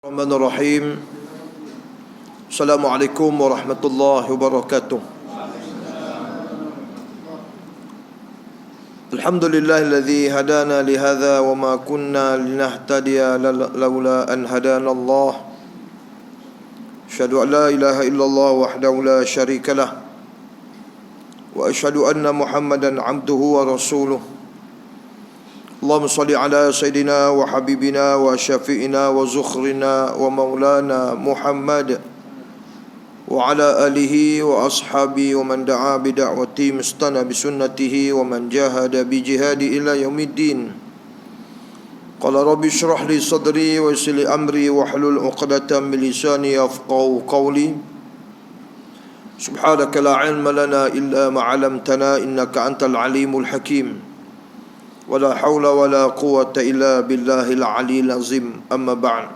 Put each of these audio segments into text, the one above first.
Bismillahirrahmanirrahim. Assalamualaikum warahmatullahi wabarakatuh. Alhamdulillahilladzi hadana lihadza wa ma kunna linahtadiya laula an hadana Allah. Asyhadu an la ilaha illallah wahdahu la syarikalah wa asyhadu anna Muhammadan abduhu wa rasuluh. Allahumma salli ala Sayyidina wa Habibina wa Syafi'ina wa Zukhrina wa Maulana Muhammad wa ala alihi wa ashabi wa man da'a bida'wati mustana bisunnatihi wa man jahada bijihadi ila yaumiddin. Qala rabbi syrah li sadri wa yassir li amri wa hlul 'uqdatam min lisani yafqahu qawli. Subhanaka la ilma lana illa ma 'allamtana innaka antal alimul hakim. ولا حول ولا قوة إلا بالله العلي العظيم أما بعد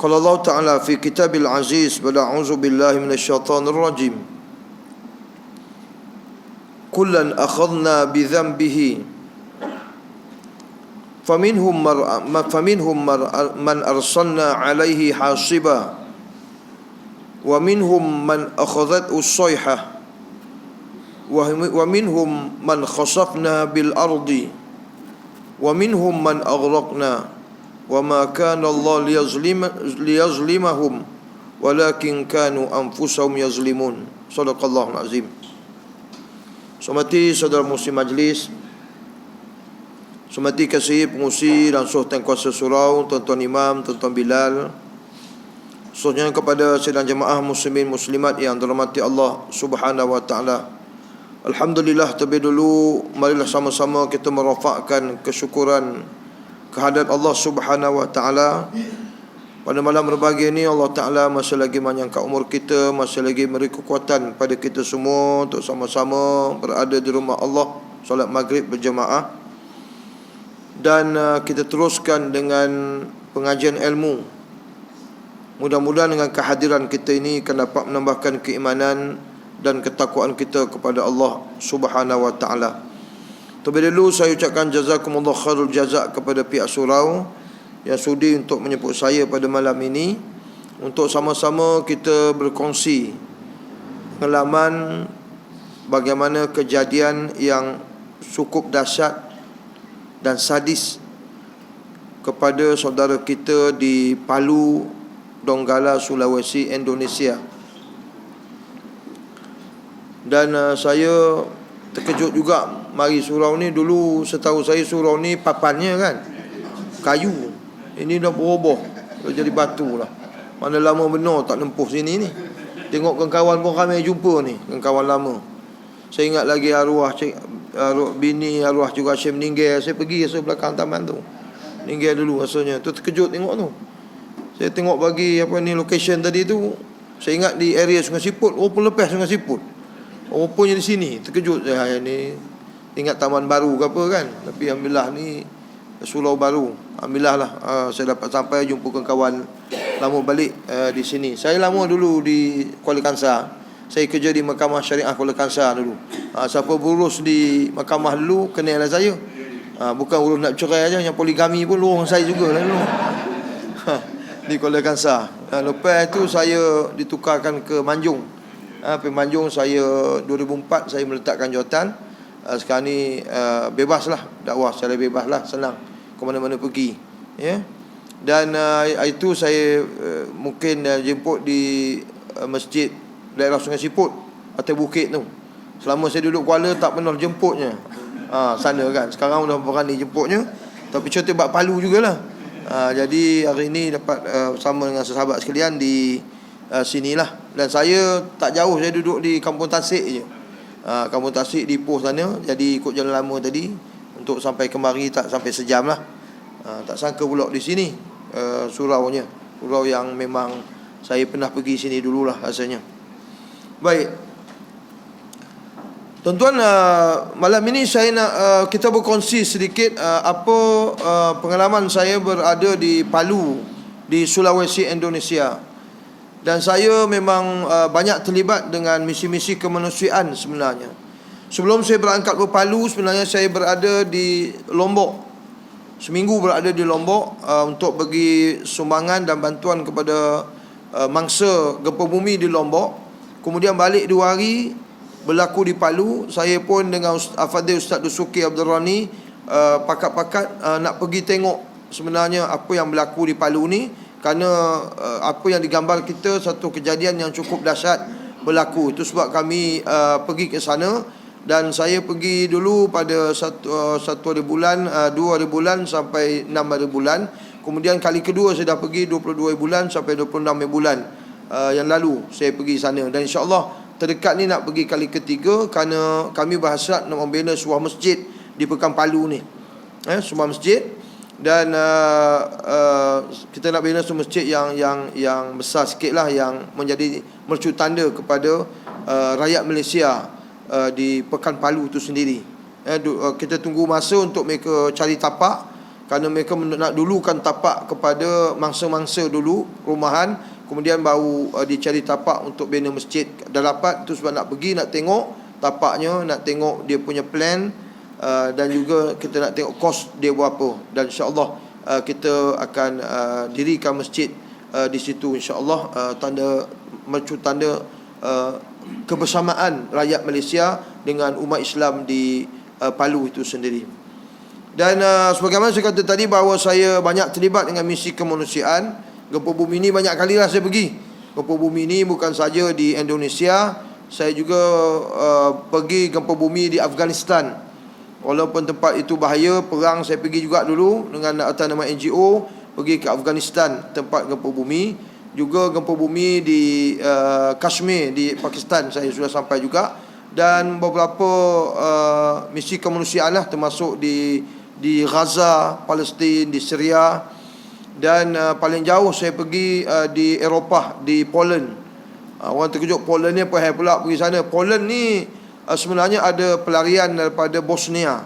قال الله تعالى في كتاب العزيز بعد أعوذ بالله من الشيطان الرجيم كلا أخذنا بذنبه فمنهم من أرسلنا عليه حاصبا ومنهم من أخذته الصيحة ومنهم من خسفنا بالأرض ومنهم من أغرقنا وما كان الله ليظلمهم ولكن كانوا أنفسهم يظلمون. صدق الله العظيم. Hormati saudara muslim majlis, hormati kasih pengusi dan sultan kuasa surau, tuan-tuan imam, tuan-tuan Bilal, khususnya kepada sidang jemaah muslimin muslimat yang dirahmati Allah Subhanahu wa taala. Alhamdulillah, terlebih dulu marilah sama-sama kita merafakkan kesyukuran kehadirat Allah Subhanahu wa taala. Pada malam berbahagia ini Allah Taala masih lagi menyangka umur kita, masih lagi beri kekuatan pada kita semua untuk sama-sama berada di rumah Allah, solat maghrib berjemaah. Dan kita teruskan dengan pengajian ilmu. Mudah-mudahan dengan kehadiran kita ini akan dapat menambahkan keimanan dan ketakwaan kita kepada Allah Subhanahu wa taala. Terlebih dahulu saya ucapkan jazakumullah khairul jazak kepada pihak surau yang sudi untuk menjemput saya pada malam ini untuk sama-sama kita berkongsi pengalaman bagaimana kejadian yang cukup dahsyat dan sadis kepada saudara kita di Palu, Donggala, Sulawesi, Indonesia. Dan saya terkejut juga. Mari surau ni dulu setahu saya surau ni papannya kan kayu. Ini dah berubah, dah jadi batu lah. Mana lama benar tak nempuh sini ni. Tengok kawan-kawan pun ramai jumpa ni, kawan lama. Saya ingat lagi arwah bini arwah juga Hashim meninggal. Saya pergi belakang taman tu, meninggal dulu rasanya. Tu terkejut tengok tu. Saya tengok bagi location tadi tu. Saya ingat di area Sungai Siput. Oh pun lepas Sungai Siput. Rupanya di sini. Terkejut saya ni. Ingat taman baru ke apa kan. Tapi alhamdulillah ni surau baru. Alhamdulillah lah saya dapat sampai jumpa kawan lama balik di sini. Saya lama dulu di Kuala Kangsar. Saya kerja di Mahkamah Syariah Kuala Kangsar dulu. Siapa berurus di mahkamah dulu kenal lah saya. Bukan urus nak cerai aja, yang poligami pun lorong saya juga lah dulu. Di Kuala Kangsar. Lepas tu saya ditukarkan ke Manjung. Pemanjung saya 2004 saya meletakkan jawatan. Sekarang ni bebas lah, dakwah secara bebas lah, senang ke mana-mana pergi ya. Dan itu saya mungkin jemput di masjid daerah Sungai Siput atau Bukit tu. Selama saya duduk Kuala tak pernah jemputnya sana kan. Sekarang dah berani jemputnya. Tapi contoh buat Palu jugalah. Jadi hari ni dapat bersama dengan sahabat sekalian di sinilah. Dan saya tak jauh, saya duduk di Kampung Tasik je. Kampung Tasik di Ipoh sana. Jadi ikut jalan lama tadi untuk sampai kemari tak sampai sejam lah. Tak sangka pula di sini suraunya. Surau yang memang saya pernah pergi sini dululah rasanya. Baik. Tuan-tuan, malam ini saya nak kita berkongsi sedikit apa pengalaman saya berada di Palu di Sulawesi, Indonesia. Dan saya memang banyak terlibat dengan misi-misi kemanusiaan sebenarnya. Sebelum saya berangkat ke Palu, sebenarnya saya berada di Lombok. seminggu berada di Lombok untuk bagi sumbangan dan bantuan kepada mangsa gempa bumi di Lombok. Kemudian balik 2 hari berlaku di Palu. Saya pun dengan Al-Fadhil Ustaz Dusuki Abdul Rani pakat-pakat nak pergi tengok sebenarnya apa yang berlaku di Palu ni, kerana apa yang digambar kita satu kejadian yang cukup dahsyat berlaku. Itu sebab kami pergi ke sana. Dan saya pergi dulu pada 1 hari bulan, 2 hari bulan sampai 6 hari bulan. Kemudian kali kedua saya dah pergi 22 hari bulan sampai 26 hari bulan yang lalu saya pergi sana. Dan insyaAllah terdekat ni nak pergi kali ketiga, kerana kami berhasrat nak membina sebuah masjid di Pekan Palu ni, sebuah masjid. Dan kita nak bina sebuah masjid yang besar sikit lah, yang menjadi mercu tanda kepada rakyat Malaysia di Pekan Palu itu sendiri. Kita tunggu masa untuk mereka cari tapak, kerana mereka nak dulukan tapak kepada mangsa-mangsa dulu, rumahan, kemudian baru dicari tapak untuk bina masjid. Dah dapat, itu sebab nak pergi, nak tengok tapaknya, nak tengok dia punya plan, dan juga kita nak tengok kos dia berapa. Dan insyaAllah kita akan dirikan masjid di situ, insyaAllah, mercu tanda kebersamaan rakyat Malaysia dengan umat Islam di Palu itu sendiri. Dan sebagaimana saya kata tadi, bahawa saya banyak terlibat dengan misi kemanusiaan. Gempa bumi ni banyak kali lah saya pergi. Gempa bumi ni bukan saja di Indonesia, saya juga pergi gempa bumi di Afghanistan. Walaupun tempat itu bahaya, perang, saya pergi juga dulu dengan atas nama NGO, pergi ke Afghanistan, tempat gempa bumi. Juga gempa bumi di Kashmir di Pakistan saya sudah sampai juga. Dan beberapa misi kemanusiaan lah, termasuk di Gaza, Palestin, di Syria. Dan paling jauh saya pergi di Eropah, di Poland. Orang terkejut, Poland ni apa hal pula pergi sana. Poland ni sebenarnya ada pelarian daripada Bosnia,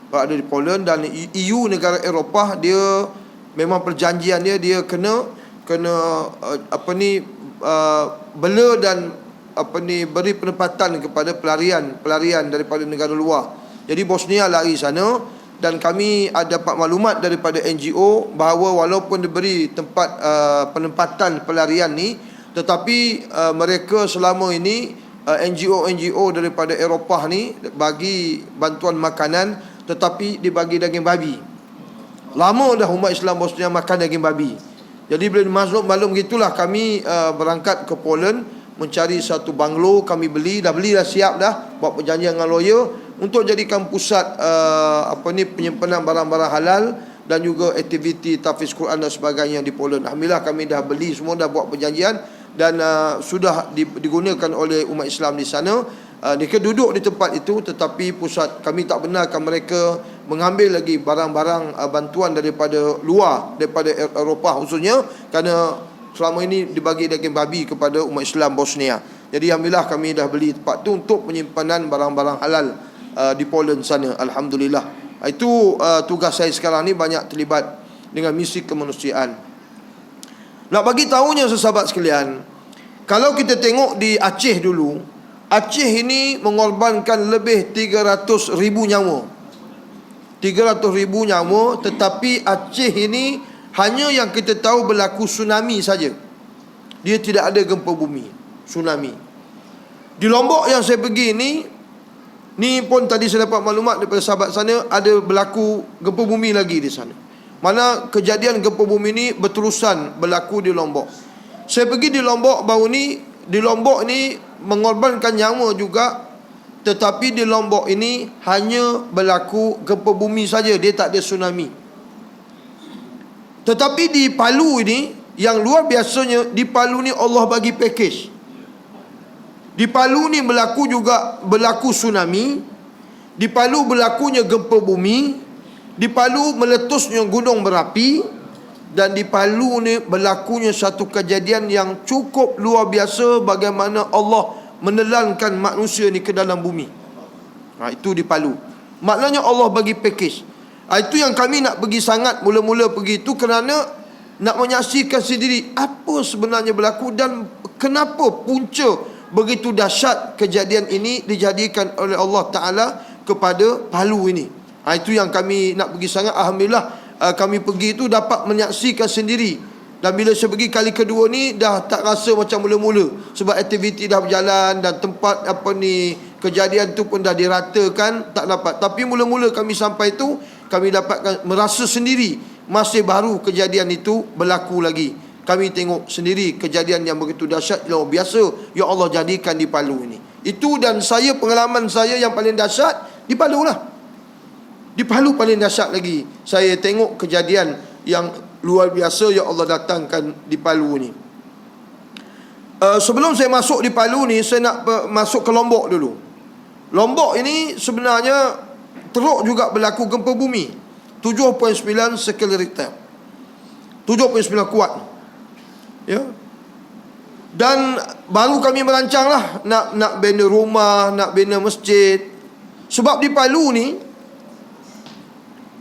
berada di Poland. Dan EU, negara Eropah, dia memang perjanjian dia kena bela dan beri penempatan kepada pelarian daripada negara luar. Jadi Bosnia lari sana. Dan kami ada dapat maklumat daripada NGO bahawa walaupun diberi tempat penempatan pelarian ni, tetapi mereka selama ini NGO daripada Eropah ni bagi bantuan makanan, tetapi dibagi daging babi. Lama dah umat Islam Bosnia makan daging babi. Jadi bila maklum gitulah, kami berangkat ke Poland mencari satu banglo. Kami dah beli dah, siap dah, buat perjanjian dengan lawyer untuk jadikan pusat penyimpanan barang-barang halal dan juga aktiviti tahfiz Quran dan sebagainya di Poland. Alhamdulillah kami dah beli semua, dah buat perjanjian dan sudah digunakan oleh umat Islam di sana. Mereka duduk di tempat itu, tetapi pusat, kami tak benarkan mereka mengambil lagi barang-barang bantuan daripada luar, daripada Eropah khususnya, kerana selama ini dibagi daging babi kepada umat Islam Bosnia. Jadi alhamdulillah kami dah beli tempat tu untuk penyimpanan barang-barang halal di Poland sana. Alhamdulillah. Itu tugas saya sekarang ni, banyak terlibat dengan misi kemanusiaan. Nak bagi tahunya sahabat sekalian, kalau kita tengok di Aceh dulu, Aceh ini mengorbankan lebih 300,000 nyawa. 300,000 nyawa, tetapi Aceh ini hanya yang kita tahu berlaku tsunami saja. Dia tidak ada gempa bumi, tsunami. Di Lombok yang saya pergi ni pun tadi saya dapat maklumat daripada sahabat sana, ada berlaku gempa bumi lagi di sana. Mana kejadian gempa bumi ni berterusan berlaku di Lombok. Saya pergi di Lombok baru ni. Di Lombok ni mengorbankan nyawa juga, tetapi di Lombok ini hanya berlaku gempa bumi saja, dia tak ada tsunami. Tetapi di Palu ini, yang luar biasanya, di Palu ni Allah bagi package. Di Palu ni berlaku tsunami, di Palu berlakunya gempa bumi, di Palu meletusnya gunung berapi, dan di Palu ni berlakunya satu kejadian yang cukup luar biasa, bagaimana Allah menelankan manusia ni ke dalam bumi. Itu di Palu. Maknanya Allah bagi package. Itu yang kami nak pergi sangat, mula-mula pergi itu kerana nak menyaksikan sendiri apa sebenarnya berlaku dan kenapa punca begitu dahsyat kejadian ini dijadikan oleh Allah Ta'ala kepada Palu ini. Itu yang kami nak pergi sangat. Alhamdulillah kami pergi tu dapat menyaksikan sendiri. Dan bila saya pergi kali kedua ni, dah tak rasa macam mula-mula, sebab aktiviti dah berjalan dan tempat kejadian tu pun dah diratakan, tak dapat. Tapi mula-mula kami sampai tu, kami dapatkan merasa sendiri masih baru kejadian itu berlaku lagi. Kami tengok sendiri kejadian yang begitu dahsyat, luar biasa ya Allah jadikan di Palu ini. Itu, dan pengalaman saya yang paling dahsyat di Palu lah. Di Palu paling dahsyat lagi. Saya tengok kejadian yang luar biasa ya Allah datangkan di Palu ni. Sebelum saya masuk di Palu ni, saya nak masuk ke Lombok dulu. Lombok ini sebenarnya teruk juga berlaku gempa bumi 7.9 skala Richter. 7.9 kuat. Ya. Dan baru kami merancanglah nak bina rumah, nak bina masjid. Sebab di Palu ni,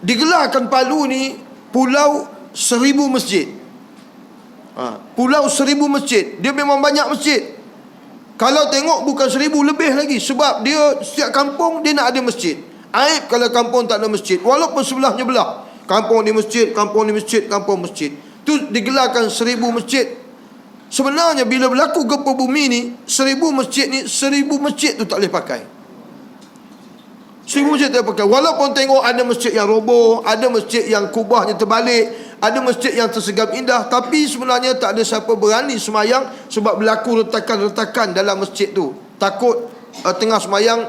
digelarkan Palu ni Pulau 1000 masjid. Pulau 1000 masjid. Dia memang banyak masjid. Kalau tengok bukan 1000, lebih lagi. Sebab dia setiap kampung dia nak ada masjid. Aib kalau kampung tak ada masjid, walaupun sebelahnya belah. Kampung ni masjid, kampung ni masjid, kampung masjid. Tu digelarkan 1000 masjid. Sebenarnya bila berlaku gempa bumi ni, 1000 masjid ni, 1000 masjid tu tak boleh pakai. 1000 masjid tak boleh pakai. Walaupun tengok ada masjid yang roboh, ada masjid yang kubahnya terbalik, ada masjid yang tersegam indah, tapi sebenarnya tak ada siapa berani semayang sebab berlaku retakan-retakan dalam masjid tu. Takut tengah semayang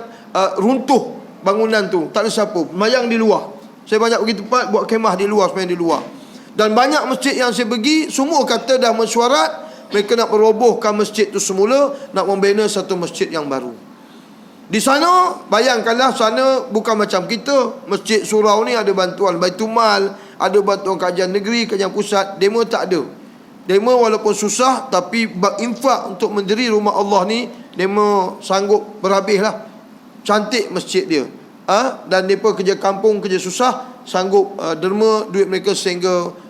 runtuh bangunan tu. Tak ada siapa, semayang di luar. Saya banyak pergi tempat buat kemah di luar, semayang di luar. Dan banyak masjid yang saya pergi, semua kata dah mesyuarat mereka nak merobohkan masjid tu semula, nak membina satu masjid yang baru. Di sana, bayangkanlah, sana bukan macam kita. Masjid surau ni ada bantuan Baitumal, ada bantuan kajian negeri, kajian pusat. Demo tak ada. Demo walaupun susah, tapi infak untuk mendiri rumah Allah ni, demo sanggup berhabis lah. Cantik masjid dia. Dan mereka kerja kampung, kerja susah, sanggup derma duit mereka sehingga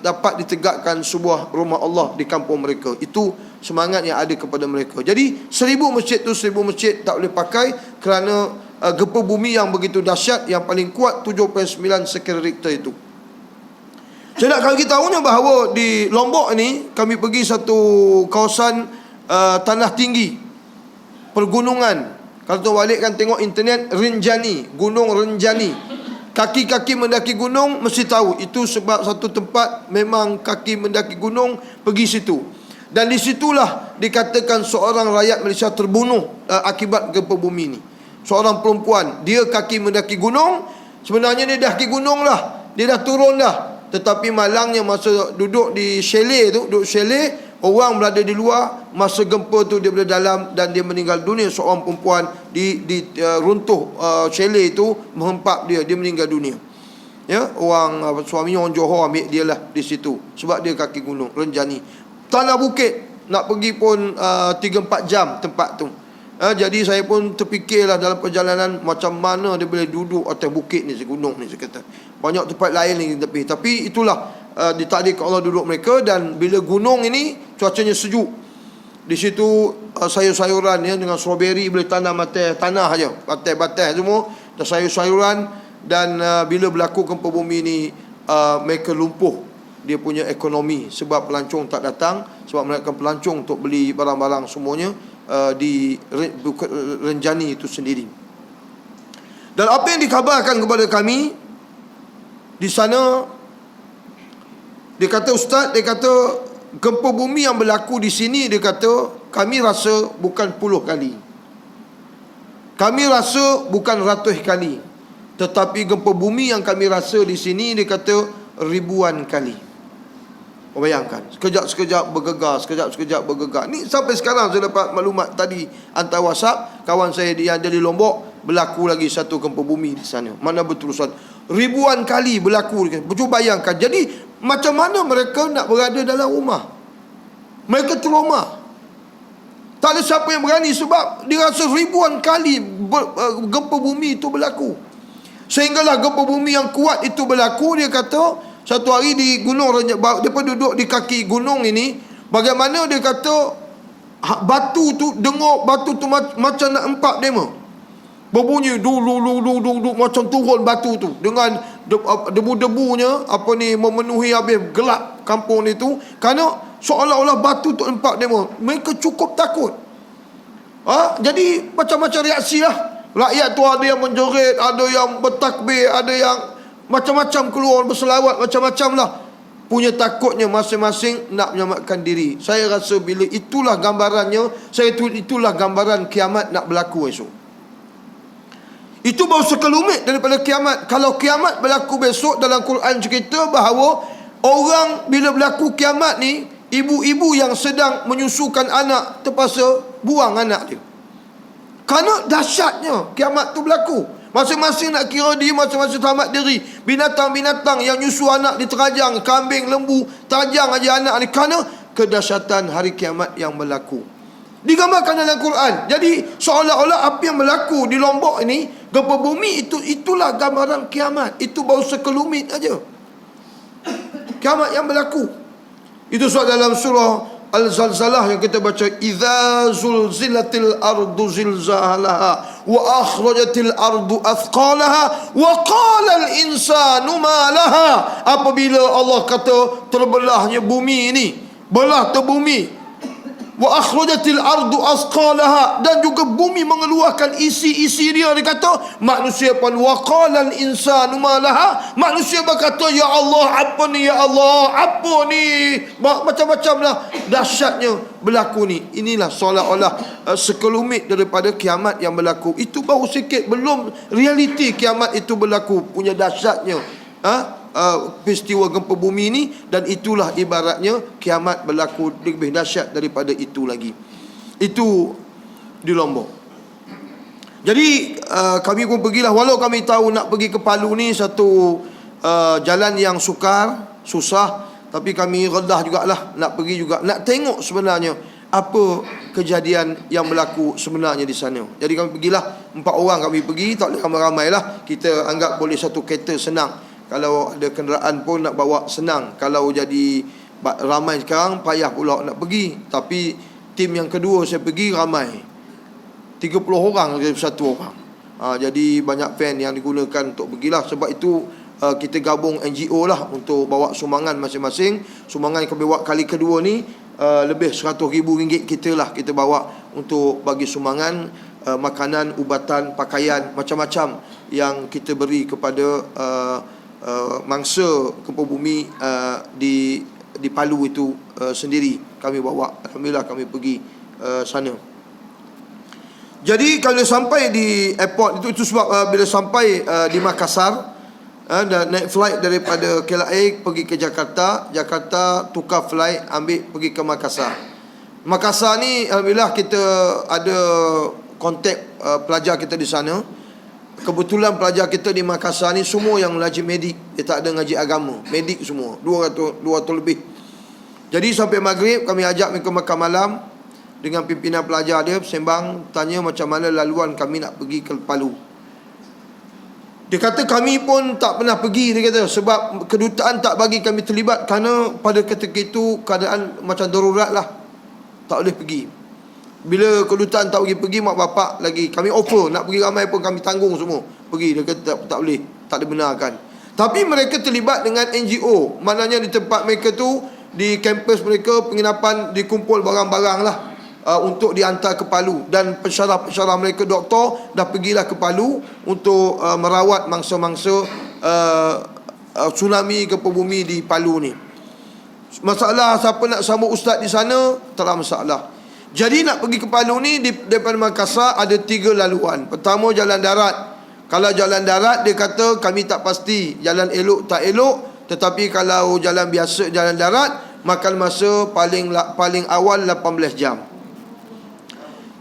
dapat ditegakkan sebuah rumah Allah di kampung mereka. Itu semangat yang ada kepada mereka. Jadi 1000 masjid tu, 1000 masjid tak boleh pakai kerana gempa bumi yang begitu dahsyat, yang paling kuat 7.9 skala Richter itu. Saya nak bagi tahunya bahawa di Lombok ni kami pergi satu kawasan tanah tinggi, pergunungan. Kalau tu balik kan tengok internet, Rinjani, Gunung Rinjani. Kaki-kaki mendaki gunung mesti tahu. Itu sebab satu tempat memang kaki mendaki gunung, pergi situ. Dan di situlah dikatakan seorang rakyat Malaysia terbunuh akibat gempa bumi ni. Seorang perempuan, dia kaki mendaki gunung. Sebenarnya dia dah kaki gunung lah, dia dah turun dah. Tetapi malangnya masa duduk di chalet tu, duduk chalet, orang berada di luar, masa gempa tu dia berada dalam dan dia meninggal dunia. Seorang perempuan di runtuh chalet itu menghempap dia meninggal dunia. Ya, orang suaminya orang Johor ambil dia lah di situ sebab dia kaki gunung Rinjani. Tanah bukit, nak pergi pun 3-4 jam tempat tu. Jadi saya pun terfikirlah dalam perjalanan macam mana dia boleh duduk atas bukit ni, gunung ni, saya kata. Banyak tempat lain ni tapi itulah ditakdirkan Allah duduk mereka. Dan bila gunung ini cuacanya sejuk, di situ sayur-sayuran ya, dengan strawberry boleh tanam atas tanah aja, batai-batai semua, dan sayur-sayuran. Dan bila berlaku gempa bumi ni, mereka lumpuh dia punya ekonomi sebab pelancong tak datang, sebab mereka pelancong untuk beli barang-barang semuanya di Rinjani itu sendiri. Dan apa yang dikabarkan kepada kami di sana, dia kata ustaz, dia kata gempa bumi yang berlaku di sini, dia kata kami rasa bukan puluh kali, kami rasa bukan ratus kali, tetapi gempa bumi yang kami rasa di sini, dia kata ribuan kali. Bayangkan, sekejap-sekejap bergegar, sekejap-sekejap bergegar. Ni sampai sekarang saya dapat maklumat tadi hantar WhatsApp kawan saya yang ada di Lombok, berlaku lagi satu gempa bumi di sana. Mana betul Ustaz? Ribuan kali berlaku. Cuba bayangkan. Jadi macam mana mereka nak berada dalam rumah? Mereka trauma. Tak ada siapa yang berani sebab dia rasa ribuan kali gempa bumi itu berlaku. Sehinggalah gempa bumi yang kuat itu berlaku, dia kata satu hari di gunung, dia pun duduk di kaki gunung ini, bagaimana dia kata batu tu, dengar batu tu macam nak empak demo. berbunyi duk macam turun batu tu dengan debu-debunya memenuhi habis gelap kampung ni tu, kerana seolah-olah batu tu tempat demo. Mereka cukup takut. Jadi macam-macam reaksi lah. Rakyat tu ada yang menjerit, ada yang bertakbir, ada yang macam-macam keluar berselawat, macam-macam lah. Punya takutnya masing-masing nak menyelamatkan diri. Saya rasa bila itulah gambarannya, itulah gambaran kiamat nak berlaku esok. Itu baru sekelumit daripada kiamat. Kalau kiamat berlaku besok, dalam Quran cerita bahawa orang bila berlaku kiamat ni, ibu-ibu yang sedang menyusukan anak terpaksa buang anak dia. Kerana dahsyatnya kiamat tu berlaku. Masing-masing nak kira diri, masing-masing selamat diri. Binatang-binatang yang nyusu anak diterajang, kambing, lembu, terajang aja anak ni, kerana kedahsyatan hari kiamat yang berlaku. Digambarkan dalam Quran. Jadi seolah-olah apa yang berlaku di Lombok ini, gempa bumi itulah gambaran kiamat. Itu baru sekelumit aja kiamat yang berlaku. Itu sebab dalam surah Al-Zalzalah yang kita baca, idza zulzilatil ardu zilzalaha wa akhrajatil ardu athqalaha wa qala al insanu ma laha. Apabila Allah kata terbelahnya bumi ini, belah tu bumi, wa akhrajatil ardu athqalaha, dan juga bumi mengeluarkan isi-isi dia. Dia kata manusia pun wa qala al insanu ma laha, manusia berkata ya Allah apa ni, ya Allah apa ni, macam-macam lah dahsyatnya berlaku ni. Inilah seolah-olah sekelumit daripada kiamat yang berlaku. Itu baru sikit, belum realiti kiamat itu berlaku punya dahsyatnya peristiwa gempa bumi ini. Dan itulah ibaratnya kiamat berlaku lebih dahsyat daripada itu lagi. Itu di Lombok. Jadi kami pun pergilah, walau kami tahu nak pergi ke Palu ni satu jalan yang sukar, susah, tapi kami redah jugalah nak pergi juga, nak tengok sebenarnya apa kejadian yang berlaku sebenarnya di sana. Jadi kami pergilah, 4 orang kami pergi, tak boleh ramai-ramai lah. Kita anggap boleh satu kereta senang. Kalau ada kenderaan pun nak bawa senang. Kalau jadi ramai sekarang payah pula nak pergi. Tapi tim yang kedua saya pergi ramai, 30 orang dari satu orang. Jadi banyak van yang digunakan untuk pergilah. Sebab itu kita gabung NGO lah untuk bawa sumbangan masing-masing. Sumbangan yang kami bawa kali kedua ni lebih RM100,000 kita bawa untuk bagi sumbangan makanan, ubatan, pakaian, macam-macam yang kita beri kepada mangsa gempa bumi di Palu itu sendiri. Kami bawa, alhamdulillah kami pergi sana. Jadi kalau sampai di airport itu sebab bila sampai di Makassar, dan naik flight daripada KLIA pergi ke Jakarta, tukar flight ambil pergi ke Makassar. Makassar ni alhamdulillah kita ada kontak pelajar kita di sana. Kebetulan pelajar kita di Makassar ni semua yang mengaji medik, dia tak ada ngaji agama, medik semua, 200 lebih. Jadi sampai maghrib kami ajak mereka makan malam dengan pimpinan pelajar dia, sembang, tanya macam mana laluan kami nak pergi ke Palu. Dia kata kami pun tak pernah pergi, dia kata, sebab kedutaan tak bagi kami terlibat, kerana pada ketika itu keadaan macam darurat lah, tak boleh pergi. Bila kedutaan tak pergi, mak bapak lagi kami offer nak pergi ramai pun kami tanggung semua pergi. Dia kata tak boleh, tak dibenarkan. Tapi mereka terlibat dengan NGO, maknanya di tempat mereka tu, di kampus mereka, penginapan, dikumpul barang-barang lah untuk dihantar ke Palu. Dan pensyarah-pensyarah mereka, doktor, dah pergilah ke Palu untuk merawat mangsa-mangsa tsunami gempa bumi di Palu ni. Masalah siapa nak sambut ustaz di sana, tak ada masalah. Jadi nak pergi ke Palu ni daripada Makassar ada 3 laluan. Pertama jalan darat. Kalau jalan darat dia kata kami tak pasti jalan elok tak elok, tetapi kalau jalan biasa jalan darat makan masa paling awal 18 jam.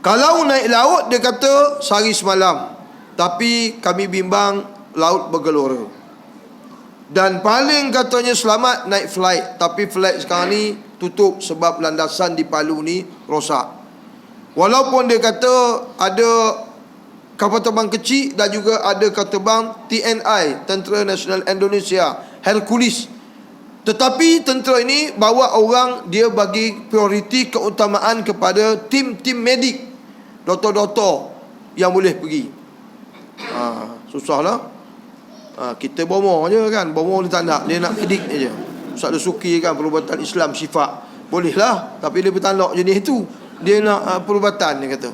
Kalau naik laut dia kata sehari semalam, tapi kami bimbang laut bergelora. Dan paling katanya selamat naik flight, tapi flight sekarang ni tutup sebab landasan di Palu ni rosak. Walaupun dia kata ada kapal terbang kecil dan juga ada kapal terbang TNI, Tentera Nasional Indonesia, Hercules. Tetapi tentera ini bawa orang, dia bagi prioriti keutamaan kepada tim-tim medik, doktor-doktor yang boleh pergi. Susahlah. Kita bomoh je kan. Bomoh dia tak nak. Dia nak edik je. Ustaz Dasuki kan perubatan Islam syifa. Boleh lah. Tapi dia bertalak jenis itu. Dia nak perubatan, dia kata.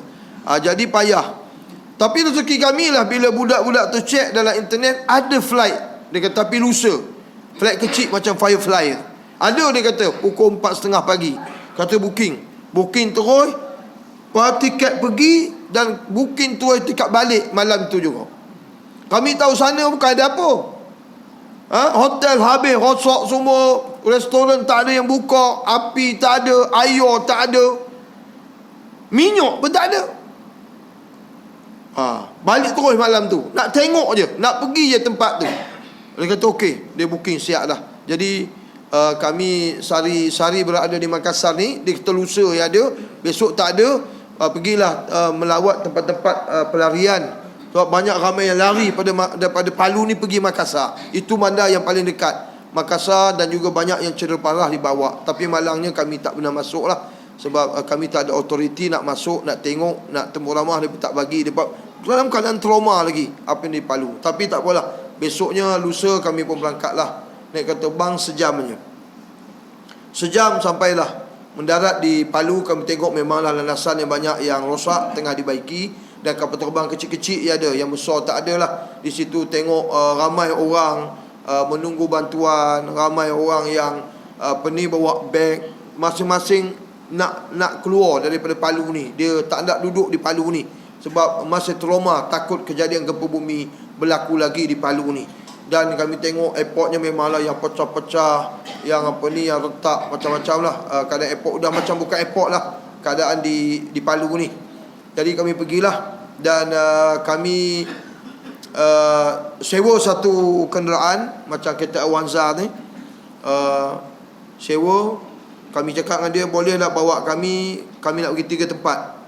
Jadi payah. Tapi rezeki kami lah bila budak-budak tu check dalam internet ada flight. Dia kata tapi lusa. Flight kecil macam Firefly. Ada, dia kata pukul 4.30 pagi. Kata booking terus. Tiket pergi dan booking terus tiket balik malam tu juga. Kami tahu sana bukan ada apa. Hotel habis, rosak semua. Restoran tak ada yang buka. Api tak ada. Air tak ada. Minyak pun tak ada. Balik terus malam tu. Nak tengok je. Nak pergi je tempat tu. Dia kata okey. Dia booking siap dah. Jadi kami sehari berada di Makassar ni. Dia kata lusa yang ada. Besok tak ada. Pergilah melawat tempat-tempat pelarian. Sebab banyak ramai yang lari daripada Palu ni pergi Makassar. Itu bandar yang paling dekat. Makassar dan juga banyak yang cedera parah dibawa. Tapi malangnya kami tak pernah masuk lah. Sebab kami tak ada autoriti nak masuk, nak tengok, nak temu ramah. Dia tak bagi. Dia dalam keadaan trauma lagi apa yang di Palu. Tapi tak apalah. Besoknya lusa kami pun berangkat lah. Naik kata bang sejam je. Sejam sampailah. Mendarat di Palu. Kami tengok memanglah landasan yang banyak yang rosak tengah dibaiki. Dan kapal terbang kecil-kecil ada. Yang besar tak ada lah. Di situ tengok ramai orang menunggu bantuan. Ramai orang yang bawa beg. Masing-masing nak keluar daripada Palu ni. Dia tak nak duduk di Palu ni sebab masih trauma, takut kejadian gempa bumi berlaku lagi di Palu ni. Dan kami tengok airportnya memanglah yang pecah-pecah, yang yang retak macam-macam lah. Keadaan airport dah macam bukan airport lah keadaan di Palu ni. Jadi kami pergilah. Dan kami sewa satu kenderaan macam kereta Avanza ni. Sewa. Kami cakap dengan dia, bolehlah bawa kami nak pergi 3 tempat.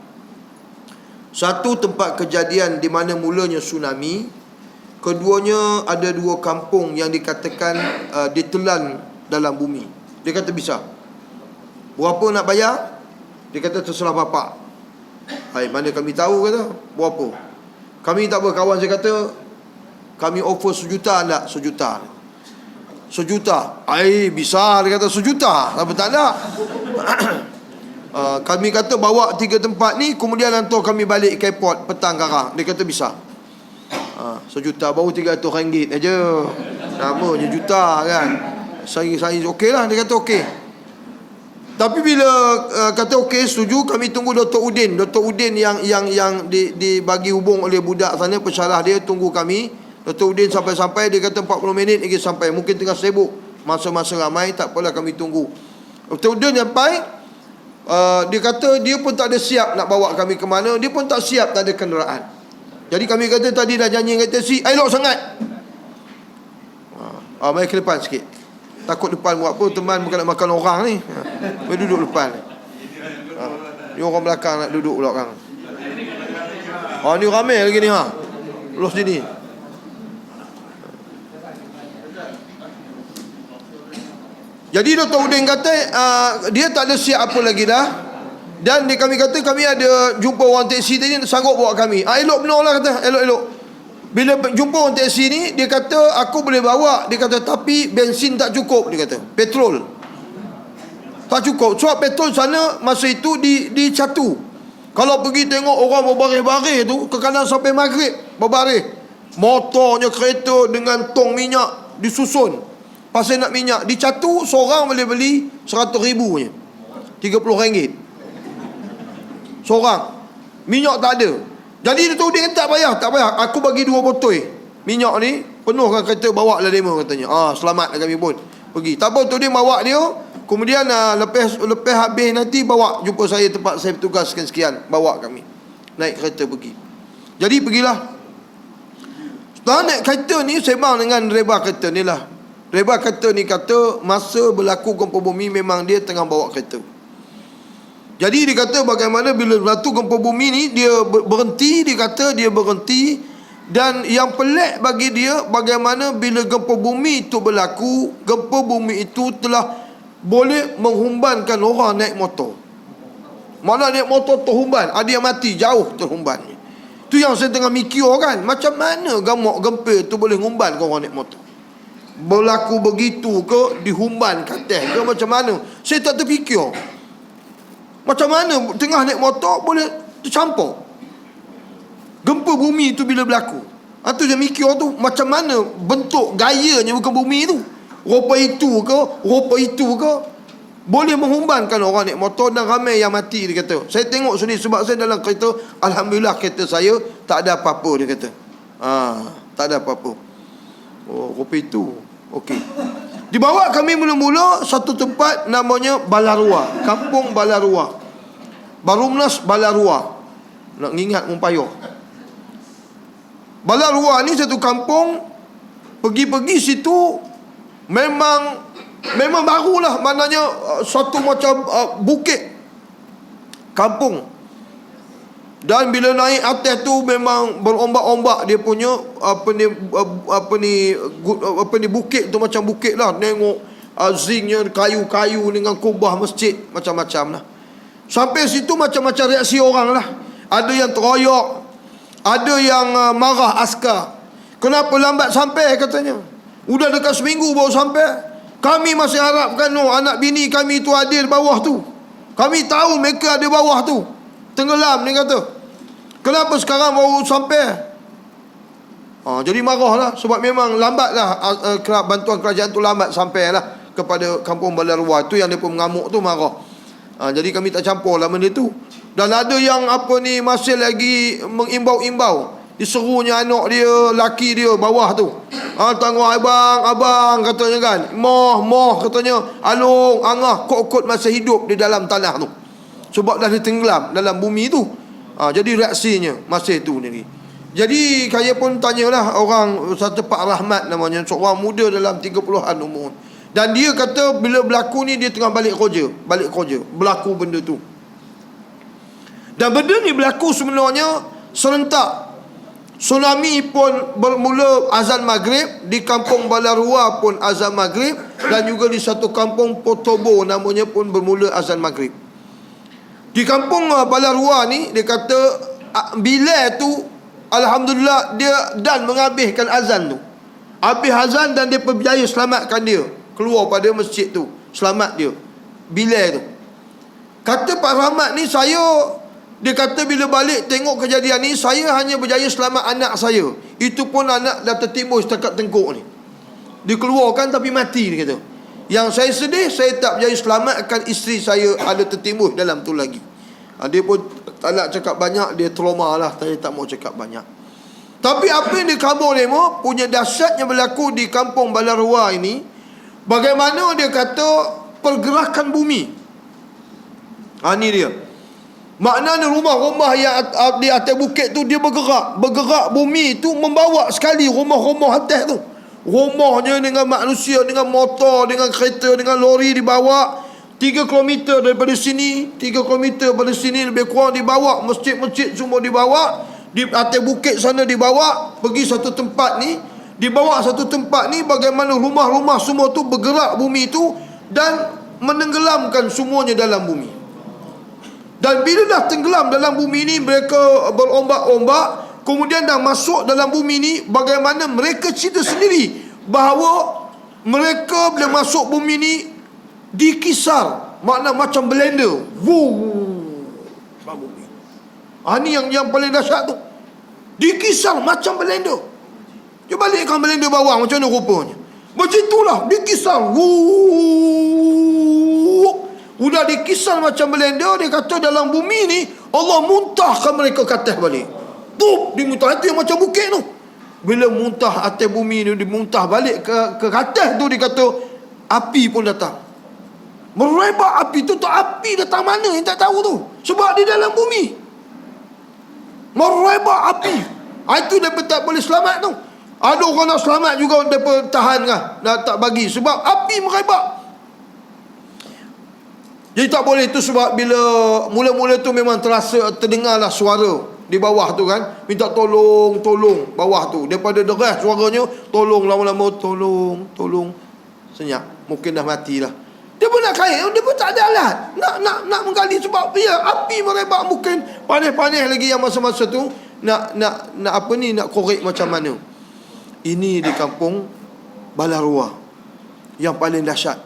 Satu tempat kejadian di mana mulanya tsunami. Keduanya ada 2 kampung yang dikatakan ditelan dalam bumi. Dia kata bisa. Berapa nak bayar? Dia kata terserah bapak. Mana kami tahu kata berapa. Kami tak berkawan, saya kata kami offer 1 juta tak? 1 juta. 1 juta. Bisa. Dia kata 1 juta. Apa tak ada. Kami kata bawa 3 tempat ni, kemudian hantar kami balik ke airport petang karang. Dia kata bisa. 1 juta baru RM300 aja. Sama je juta kan. Saya okey lah. Dia kata okey. Tapi bila kata okey, setuju, kami tunggu Dr. Udin. Dr. Udin yang dibagi hubung oleh budak sana, pesyarah dia tunggu kami. Dr. Udin sampai-sampai, dia kata 40 minit lagi sampai. Mungkin tengah sibuk, masa-masa ramai, tak apalah kami tunggu. Dr. Udin sampai, dia kata dia pun tak ada siap nak bawa kami ke mana. Dia pun tak siap, tak ada kenderaan. Jadi kami kata tadi dah janji dengan taksi, elok sangat. Mari ke depan sikit. Takut depan buat apa, teman bukan nak makan orang ni. Mari duduk depan. Ni orang belakang nak duduk pula kan. Ni ramai lagi ni Lulus sini. Jadi Dr. Udin kata dia tak ada siap apa lagi dah. Dan kami kata kami ada jumpa orang teksi tadi, sanggup bawa kami. Elok benar lah kata, elok. Bila jumpa orang teksi ni, dia kata aku boleh bawa. Dia kata tapi bensin tak cukup. Dia kata petrol tak cukup. Sebab petrol sana masa itu di Catu. Kalau pergi tengok orang berbaris-baris tu, ke kanan sampai maghrib berbaris. Motornya kereta dengan tong minyak disusun. Pasal nak minyak di Catu, seorang boleh beli 100,000 je, RM30 seorang. Minyak tak ada. Jadi dia tahu dia kata tak payah, aku bagi 2 botol minyak ni, penuhkan kereta, bawa lah demo katanya. Selamat lah kami pun pergi. Tak apa, tu dia bawa dia. Kemudian lepas habis nanti bawa jumpa saya tempat saya bertugas sekian, bawa kami naik kereta pergi. Jadi pergilah. Setelah naik kereta ni, sembang dengan driver kereta ni lah. Driver kereta ni kata masa berlaku gempa bumi memang dia tengah bawa kereta. Jadi dia kata bagaimana bila berlaku gempa bumi ni dia berhenti. Dia kata dia berhenti. Dan yang pelik bagi dia, bagaimana bila gempa bumi itu berlaku, gempa bumi itu telah boleh menghumbankan orang naik motor. Mana naik motor terhumban, ada yang mati jauh terhumban. Tu yang saya tengah mikir kan, macam mana gamuk gempir tu boleh ngumban kau orang naik motor? Berlaku begitu ke dihumban katil ke macam mana? Saya tak terfikir. Macam mana tengah naik motor boleh tercampur? Gempa bumi tu bila berlaku. Tu je mikir tu, macam mana bentuk gayanya bukan bumi tu. Rupa itu ke boleh menghumbankan orang naik motor dan ramai yang mati, dia kata. Saya tengok sini sebab saya dalam kereta, alhamdulillah kereta saya tak ada apa-apa, dia kata. Tak ada apa-apa. Rupa itu. Okey. Dibawa kami mula-mula satu tempat namanya Balarua, Kampung Balarua. Barumnas Balarua. Nak ingat pun payah. Balarua ni satu kampung, pergi-pergi situ memang barulah, maknanya satu macam bukit kampung. Dan bila naik atas tu memang berombak-ombak dia punya apa ni bukit tu, macam bukit lah. Tengok zinc-nya, kayu-kayu dengan kubah masjid, macam-macam lah. Sampai situ macam-macam reaksi orang lah. Ada yang teroyak, ada yang marah askar. Kenapa lambat sampai katanya? Udah dekat seminggu baru sampai. Kami masih harapkan anak bini kami tu ada di bawah tu. Kami tahu mereka ada bawah tu. Tenggelam, dia kata. Kenapa sekarang baru sampai? Jadi marah lah. Sebab memang lambat lah, bantuan kerajaan tu lambat sampai lah kepada Kampung Balarua. Tu yang dia pun mengamuk tu, marah. Jadi kami tak campur lah benda tu. Dan ada yang masih lagi mengimbau-imbau. Diserunya anak dia, laki dia bawah tu. Tengok abang katanya kan. Moh katanya. Alung, angah, kot-kot masih hidup di dalam tanah tu. Sebab dah ditenggelam dalam bumi tu. Jadi reaksinya masih tu ni. Jadi saya pun tanyalah orang, satu Pak Rahmat namanya, seorang muda dalam 30-an umur. Dan dia kata bila berlaku ni dia tengah balik kerja. Berlaku benda tu. Dan benda ni berlaku sebenarnya serentak. Tsunami pun bermula azan maghrib. Di Kampung Balarua pun azan maghrib. Dan juga di satu kampung Potobo namanya pun bermula azan maghrib. Di Kampung Balarua ni dia kata bila tu alhamdulillah dia dan menghabiskan azan tu. Habis azan dan dia berjaya selamatkan dia. Keluar pada masjid tu. Selamat dia. Bila tu. Kata Pak Rahmat ni, dia kata bila balik tengok kejadian ni, saya hanya berjaya selamat anak saya. Itu pun anak dah tertimbus dekat tengkuk ni. Dikeluarkan tapi mati, dia kata. Yang saya sedih, saya tak berjaya selamatkan isteri saya, ada tertimbus dalam tu lagi. Dia pun tak nak cakap banyak, dia trauma lah. Saya tak mau cakap banyak. Tapi apa yang dikabur lemo punya dahsyatnya berlaku di Kampung Balarua ini. Bagaimana dia kata pergerakan bumi. Ni dia. Maknanya rumah-rumah yang di atas bukit tu dia bergerak. Bergerak bumi tu membawa sekali rumah-rumah atas tu. Rumahnya dengan manusia, dengan motor, dengan kereta, dengan lori dibawa. 3 km daripada sini, 3 km daripada sini lebih kurang dibawa. Masjid-masjid semua dibawa. Di atas bukit sana dibawa. Pergi satu tempat ni. Dibawa satu tempat ni, bagaimana rumah-rumah semua tu bergerak bumi tu. Dan menenggelamkan semuanya dalam bumi. Dan bila dah tenggelam dalam bumi ni, mereka berombak-ombak. Kemudian dah masuk dalam bumi ni, bagaimana mereka cerita sendiri bahawa mereka bila masuk bumi ni dikisar, makna macam blender. Bumi. Ni yang paling dahsyat tu. Dikisar macam blender. Dia balikkan blender bawah, macam mana rupanya? Macam itulah, dikisar. Udah dikisar macam blender. Dia kata dalam bumi ni Allah muntahkan mereka ke atas balik. Tup, dimuntah. Itu yang macam bukit tu. Bila muntah atas bumi ni, dimuntah balik ke atas tu, dia kata api pun datang. Merebak api tu. Api datang mana yang tak tahu tu. Sebab di dalam bumi merebak api. Itu dia tak boleh selamat tu. Ada orang nak selamat juga, dia tahan kan, tak bagi. Sebab api merebak. Jadi tak boleh. Itu sebab bila mula-mula tu memang terdengarlah suara di bawah tu kan, minta tolong bawah tu. Daripada deras suaranya, tolong, lama-lama tolong. Senyap, mungkin dah matilah. Dia pun nak kaya, dia pun tak ada alat nak menggali. Sebab api merebak, mungkin panas-panas lagi yang masa-masa tu. nak apa ni, nak korek macam mana. Ini di kampung Balarua yang paling dahsyat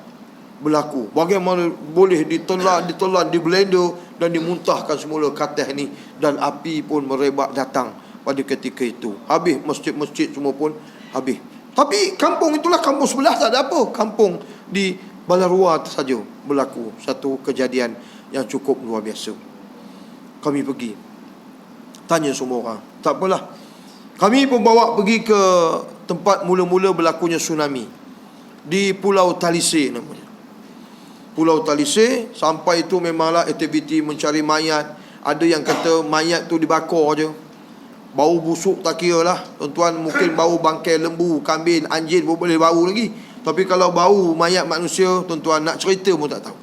berlaku. Bagaimana boleh ditelan, di blender dan dimuntahkan semula katil ni, dan api pun merebak datang pada ketika itu. Habis masjid-masjid semua pun habis. Tapi kampung itulah, kampung sebelah tak ada apa. Kampung di Balarua saja berlaku satu kejadian yang cukup luar biasa. Kami pergi tanya semua orang, tak apalah. Kami pun bawa pergi ke tempat mula-mula berlakunya tsunami di Pulau Talise namanya. Pulau Talise, sampai itu memanglah aktiviti mencari mayat. Ada yang kata mayat tu dibakar je, bau busuk tak kira lah tuan-tuan. Mungkin bau bangkai lembu, kambing, anjing pun boleh bau lagi. Tapi kalau bau mayat manusia, tuan-tuan nak cerita pun tak tahu,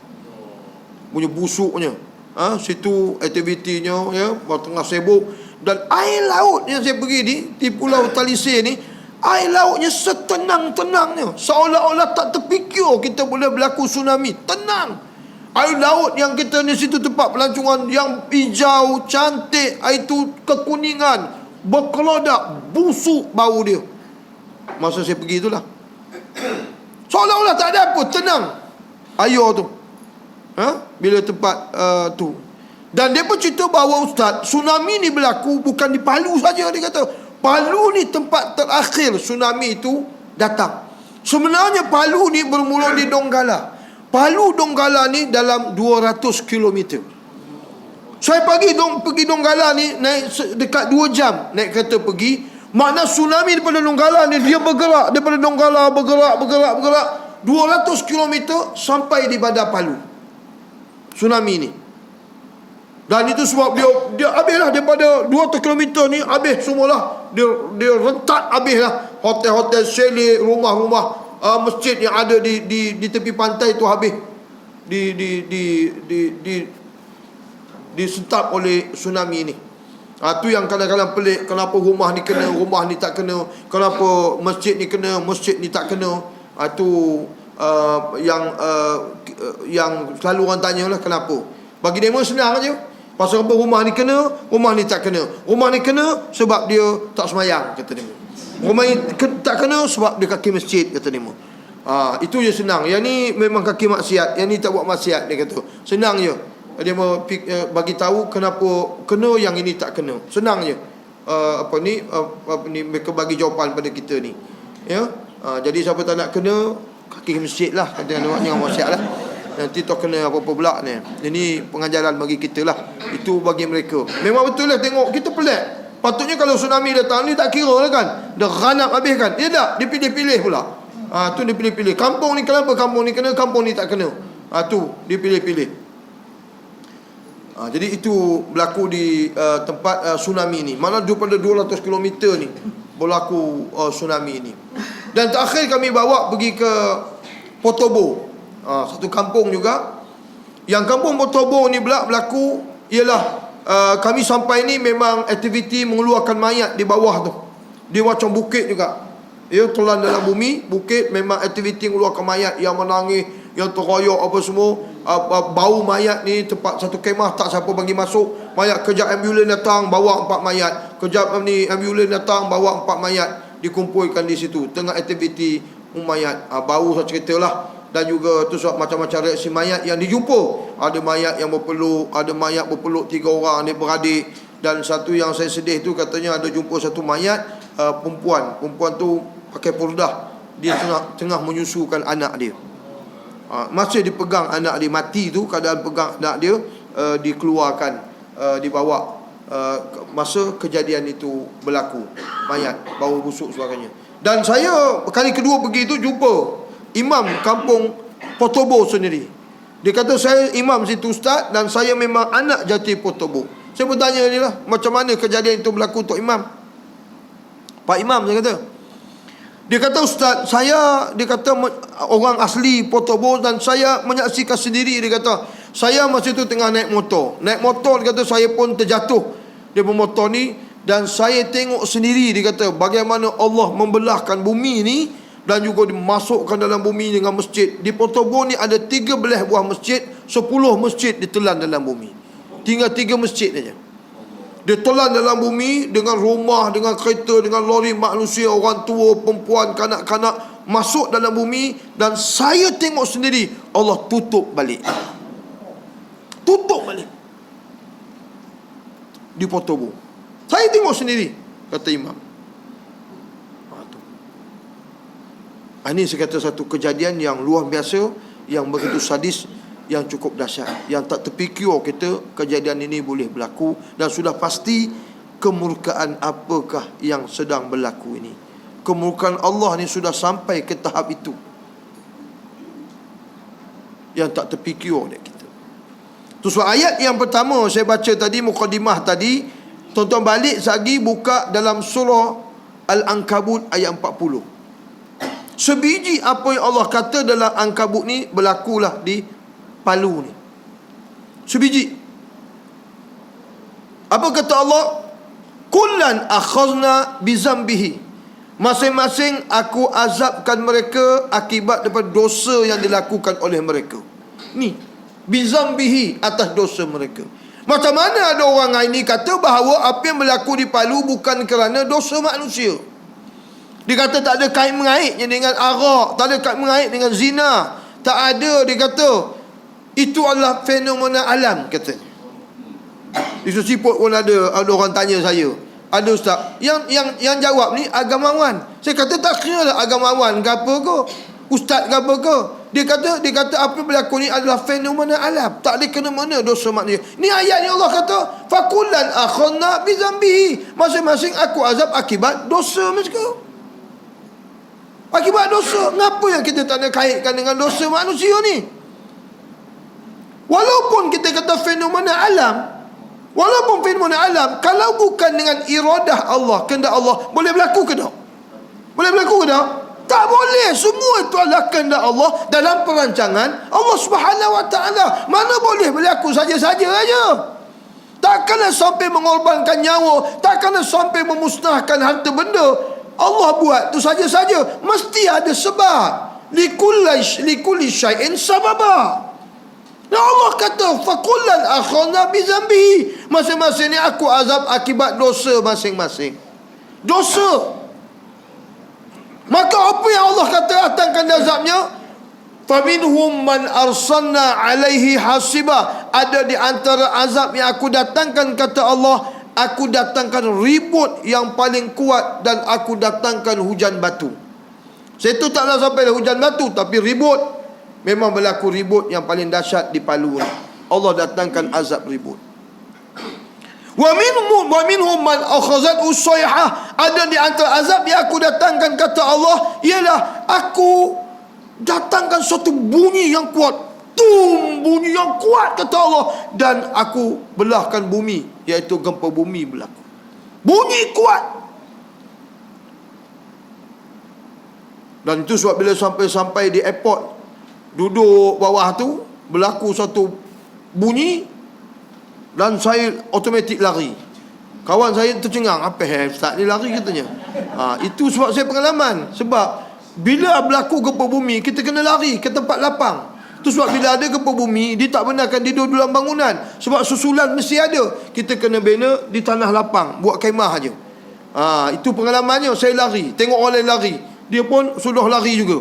punya busuknya. Situ aktivitinya, ya, tengah sibuk. Dan air laut yang saya pergi di Pulau Talise ni, air lautnya setenang-tenangnya, seolah-olah tak terfikir kita boleh berlaku tsunami. Tenang. Air laut yang kita di situ tempat pelancongan yang hijau, cantik, air tu kekuningan, berkelodak, busuk bau dia. Masa saya pergi itulah, seolah-olah tak ada apa, tenang air tu. Bila tempat tu. Dan dia pun cerita bahawa ustaz, tsunami ni berlaku bukan di Palu saja. Dia kata Palu ni tempat terakhir tsunami itu datang. Sebenarnya Palu ni bermula di Donggala. Palu Donggala ni dalam 200 km. Saya pergi Donggala ni naik dekat 2 jam naik kereta pergi. Makna tsunami daripada Donggala ni, dia bergerak daripada Donggala, bergerak 200 km sampai di Bandar Palu. Tsunami ni. Dan itu sebab dia habislah daripada 200 km ni, habis semualah. Dia rentak habislah. Hotel-hotel, chalet, rumah-rumah, masjid yang ada di tepi pantai itu habis. Disentak oleh tsunami ni. Tu yang kadang-kadang pelik, kenapa rumah ni kena, rumah ni tak kena, kenapa masjid ni kena, masjid ni tak kena. Yang selalu orang tanya lah kenapa. Bagi demo senang aja. Pasal apa rumah ni kena, rumah ni tak kena. Rumah ni kena sebab dia tak semayang, kata demo. Rumah ni tak kena sebab dia kaki masjid, kata demo. Itu je senang. Yang ni memang kaki maksiat, yang ni tak buat maksiat, dia kata. Senang je. Dia mau bagi tahu kenapa kena, yang ini tak kena. Senang je. Mereka bagi jawapan pada kita ni. Ya. Jadi siapa tak nak kena, kaki masjid lah, kata jangan maksiat lah. Nanti tak kena apa-apa pula ni. Ini pengajaran bagi kita lah. Itu bagi mereka. Memang betul lah, tengok kita pelik. Patutnya kalau tsunami datang ni tak kira lah kan, dah ghanap habis kan. Dia tak, dia pilih-pilih pula. Tu dia pilih-pilih. Kampung ni kenapa kampung ni kena, kampung ni tak kena. Tu dia pilih-pilih. Jadi itu berlaku di tempat tsunami ni. Mana daripada 200 km ni berlaku tsunami ni. Dan terakhir kami bawa pergi ke Potobo, satu kampung juga. Yang kampung Potobo ni pula berlaku ialah kami sampai ni memang aktiviti mengeluarkan mayat di bawah tu. Dia macam bukit juga. Ya, telan dalam bumi, bukit, memang aktiviti mengeluarkan mayat yang menangis, yang teroyok apa semua. Bau mayat ni, tempat satu kemah tak siapa bagi masuk. Mayat, kejap ambulan datang bawa 4 mayat. Kejap ni ambulan datang bawa 4 mayat, dikumpulkan di situ tengah aktiviti mayat. Bau saya ceritalah. Dan juga tu sebab macam-macam reaksi mayat yang dijumpa. Ada mayat yang berpeluk, ada mayat berpeluk 3 orang ni beradik. Dan satu yang saya sedih tu, katanya ada jumpa satu mayat perempuan. Perempuan tu pakai purdah, dia tengah menyusukan anak dia. Masa dipegang anak dia mati tu, keadaan pegang anak dia, dikeluarkan, dibawa. Masa kejadian itu berlaku, mayat, bau busuk sebagainya. Dan saya kali kedua pergi tu jumpa imam kampung Potobo sendiri. Dia kata, saya imam situ ustaz, dan saya memang anak jati Potobo. Saya bertanya dia lah, macam mana kejadian itu berlaku untuk imam? Pak Imam, saya kata. Dia kata, ustaz, dia kata orang asli Potobo, dan saya menyaksikan sendiri. Dia kata, saya masa itu tengah naik motor. Dia kata, saya pun terjatuh dia bermotor ni, dan saya tengok sendiri, dia kata, bagaimana Allah membelahkan bumi ni, dan juga dimasukkan dalam bumi dengan masjid. Di Potobo ni ada 13 buah masjid, 10 masjid ditelan dalam bumi. Tinggal 3 masjid saja. Dia telan dalam bumi dengan rumah, dengan kereta, dengan lori manusia, orang tua, perempuan, kanak-kanak masuk dalam bumi. Dan saya tengok sendiri Allah tutup balik. Tutup balik. Dipotong. Saya tengok sendiri, kata imam. Ini saya kata satu kejadian yang luar biasa, yang begitu sadis, yang cukup dahsyat, yang tak terfikir kita kejadian ini boleh berlaku. Dan sudah pasti kemurkaan apakah yang sedang berlaku ini. Kemurkaan Allah ni sudah sampai ke tahap itu, yang tak terfikir oleh kita. Tu sebab ayat yang pertama saya baca tadi, mukadimah tadi, tonton balik lagi, buka dalam surah Al-Ankabut ayat 40. Sebiji apa yang Allah kata dalam Ankabut ni berlakulah di Palu ni. Sebiji. Apa kata Allah? Kullan akhazna bizambihi. Masing-masing aku azabkan mereka akibat daripada dosa yang dilakukan oleh mereka. Ni, bizambihi, atas dosa mereka. Macam mana ada orang hari ni kata bahawa apa yang berlaku di Palu bukan kerana dosa manusia. Dia kata tak ada kait mengaitnya dengan arak, tak ada kait mengait dengan zina. Tak ada, dia kata itu adalah fenomena alam, katanya. Di Siput pun ada orang tanya saya. Ada ustaz yang jawab ni agamawan. Saya kata tak kira lah agamawan ke apa ke, ustaz ke apa ke. Dia kata apa yang berlaku ni adalah fenomena alam, tak ada kena-mena dosa manusia. Ni ayat ni Allah kata fakullan akhadna bizambihi. Masing-masing aku azab akibat dosa mereka. Akibat dosa. Kenapa yang kita tak nak kaitkan dengan dosa manusia ni? Walaupun kita kata fenomena alam, kalau bukan dengan iradah Allah, kehendak Allah, boleh berlaku ke tak? Boleh berlaku ke tak? Tak boleh. Semua itu adalah kehendak Allah dalam perancangan Allah Subhanahu Wa Taala. Mana boleh berlaku saja-saja aja. Takkanlah sampai mengorbankan nyawa, takkanlah sampai memusnahkan harta benda. Allah buat tu saja-saja, mesti ada sebab. Likulli syai'in sababa. Dan Allah kata fakullan akhadna bizambihi. Masing-masing ni aku azab akibat dosa masing-masing. Dosa. Maka apa yang Allah kata datangkan azabnya? Faminhum man arsalna alaihi hasiba. Ada di antara azab yang aku datangkan, kata Allah, aku datangkan ribut yang paling kuat, dan aku datangkan hujan batu. Situ taklah sampai hujan batu, tapi ribut. Memang berlaku ribut yang paling dahsyat di Palu. Allah datangkan azab ribut. Wa minhum man akhazat usayhah. Ada di antara azab yang aku datangkan, kata Allah, ialah aku datangkan suatu bunyi yang kuat. Bunyi yang kuat, kata Allah, dan aku belahkan bumi, iaitu gempa bumi berlaku. Bunyi kuat. Dan itu sebab bila sampai di airport, duduk bawah tu, berlaku satu bunyi, dan saya automatik lari. Kawan saya tercengang, apa Ustaz ni lari, katanya. Itu sebab saya pengalaman. Sebab bila berlaku gempa bumi, kita kena lari ke tempat lapang. Itu sebab bila ada gempa bumi, dia tak benarkan tidur dalam bangunan. Sebab susulan mesti ada. Kita kena bina di tanah lapang, buat kemah aja. Itu pengalamannya. Saya lari, tengok orang lain lari, dia pun sudah lari juga.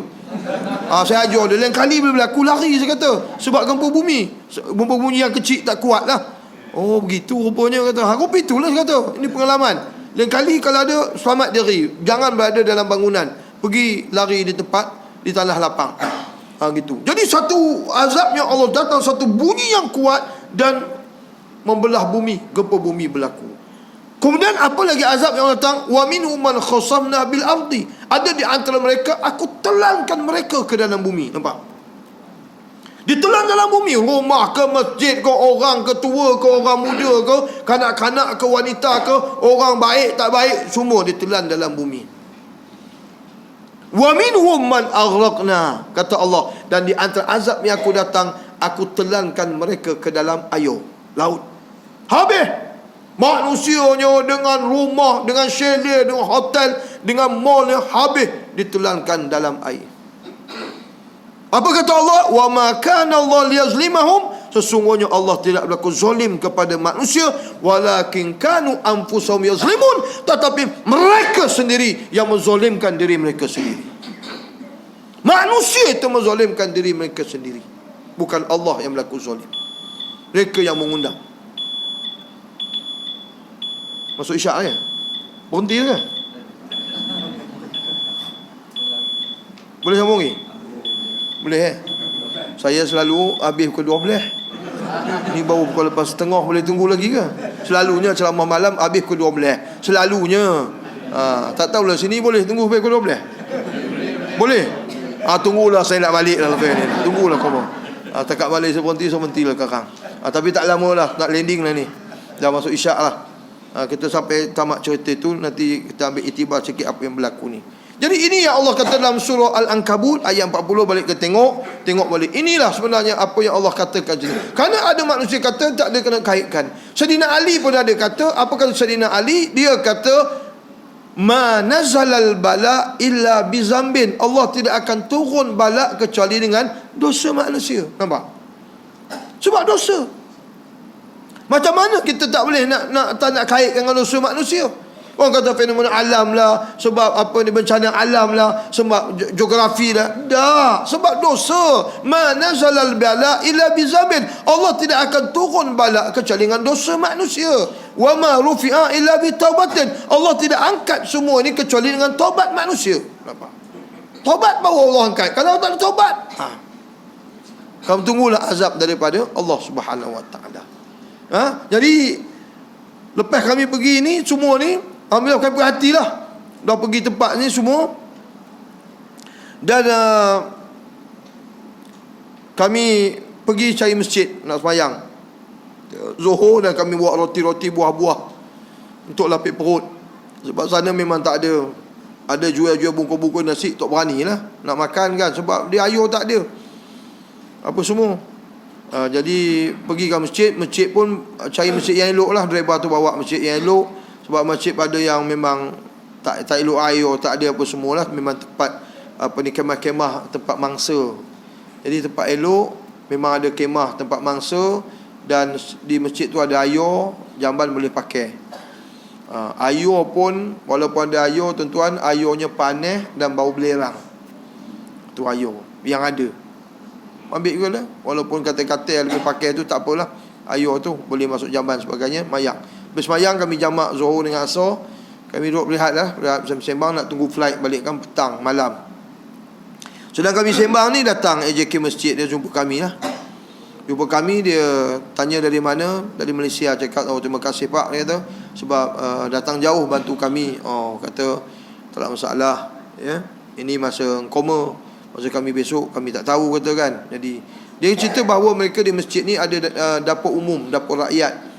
Saya ajar dia, lain kali bila berlaku lari, saya kata. Sebab gempa bumi yang kecil tak kuat lah. Oh begitu rupanya, kata. Rupa itulah, saya kata. Ini pengalaman. Lain kali kalau ada, selamat diri, jangan berada dalam bangunan, pergi lari di tempat, di tanah lapang. Gitu. Jadi satu azabnya Allah datang, satu bunyi yang kuat, dan membelah bumi, gempa bumi berlaku. Kemudian apa lagi azab yang datang? Wa minhum man khasamna bil ardi. Ada di antara mereka aku telankan mereka ke dalam bumi. Nampak? Ditelan dalam bumi, rumah ke, masjid ke, orang ke, tua ke, orang muda ke, kanak-kanak ke, wanita ke, orang baik tak baik, semua ditelan dalam bumi. Wa minhum man aghraqna, kata Allah, dan di antara azab yang aku datang, aku telankan mereka ke dalam air, laut. Habis manusianya dengan rumah, dengan chalet, dengan hotel, dengan mall yang habis ditelankan dalam air. Apa kata Allah? Wa ma kana Allah liyazlimahum. sesungguhnya Allah tidak berlaku zalim kepada manusia, walakin kanu anfusahum yazlimun, tetapi mereka sendiri yang menzalimkan diri mereka sendiri. Manusia itu menzalimkan diri mereka sendiri, bukan Allah yang berlaku zalim. Mereka yang mengundang. Masuk isyak ya? Berhenti ke? Boleh sambung lagi? Boleh Saya selalu habis pukul 12. Ni baru pukul lepas setengah. Boleh tunggu lagi ke? Selalunya ceramah malam habis pukul 12. Selalunya. Tak tahulah sini boleh tunggu sampai pukul 12? Boleh? Tunggulah saya nak balik lah lepas ni. Tunggulah kau. Tekak balik saya berhenti lah kakak. Tapi tak lama lah, nak landing lah ni. Dah masuk isyak lah. Kita sampai tamat cerita tu, nanti kita ambil iktibar sikit apa yang berlaku ni. Jadi ini yang Allah kata dalam surah Al-Ankabut ayat 40, balik ke tengok balik. Inilah sebenarnya apa yang Allah katakan sini. Kerana ada manusia kata tak ada kena kaitkan. Sayyidina Ali pun ada kata, apa kata Sayyidina Ali? Dia kata, ma nazalal bala illa bizambin. Allah tidak akan turun bala kecuali dengan dosa manusia. Nampak? Sebab dosa. Macam mana kita tak boleh nak kaitkan dengan dosa manusia? Orang kata fenomena alam lah, sebab apa ni, bencana alam lah, sebab geografi lah. Dah, sebab dosa. Ma nazalal bala illa bizambin. Allah tidak akan turun bala kecuali dengan dosa manusia. Wa ma rufi'a illa bitaubatin. Allah tidak angkat semua ini kecuali dengan taubat manusia. Nampak? Taubat baru Allah angkat. Kalau tak ada taubat, kamu tunggulah azab daripada Allah Subhanahu Wa Taala. Jadi lepas kami pergi ni semua ni, alhamdulillah kami berhatilah. Dah pergi tempat ni semua. Dan kami pergi cari masjid nak sembahyang Zuhur, dan kami buat roti-roti, buah-buah untuk lapik perut. Sebab sana memang tak ada. Ada jual-jual bungkus-bungkus nasi, tak berani lah nak makan kan, sebab dia air tak ada apa semua. Jadi pergi ke masjid pun cari masjid yang elok lah. Driver tu bawa masjid yang elok, sebab masjid pada yang memang tak elok air, tak ada apa semualah. Memang tempat apa ni, kemah-kemah, tempat mangsa. Jadi tempat elok, memang ada kemah, tempat mangsa. Dan di masjid tu ada air, jamban boleh pakai. Air pun, walaupun ada air, tuan-tuan, airnya panas dan bau belerang. Tu air yang ada, ambil juga lah. Walaupun kata-kata yang lebih pakai tu tak apalah, air tu boleh masuk jamban sebagainya, mayak. Bersemayang kami jamak Zuhur dengan Asar. Kami duduk berehat lah, sembang nak tunggu flight balik kan petang, malam. Sedang kami sembang ni, datang AJK masjid, dia jumpa kami lah. Jumpa kami, dia tanya dari mana. Dari Malaysia. Cakap, terima kasih Pak, dia kata, sebab datang jauh bantu kami. Kata tak ada masalah ya. Ini masa koma, masa kami besok kami tak tahu, kata kan. Jadi dia cerita bahawa mereka di masjid ni ada dapur umum, dapur rakyat.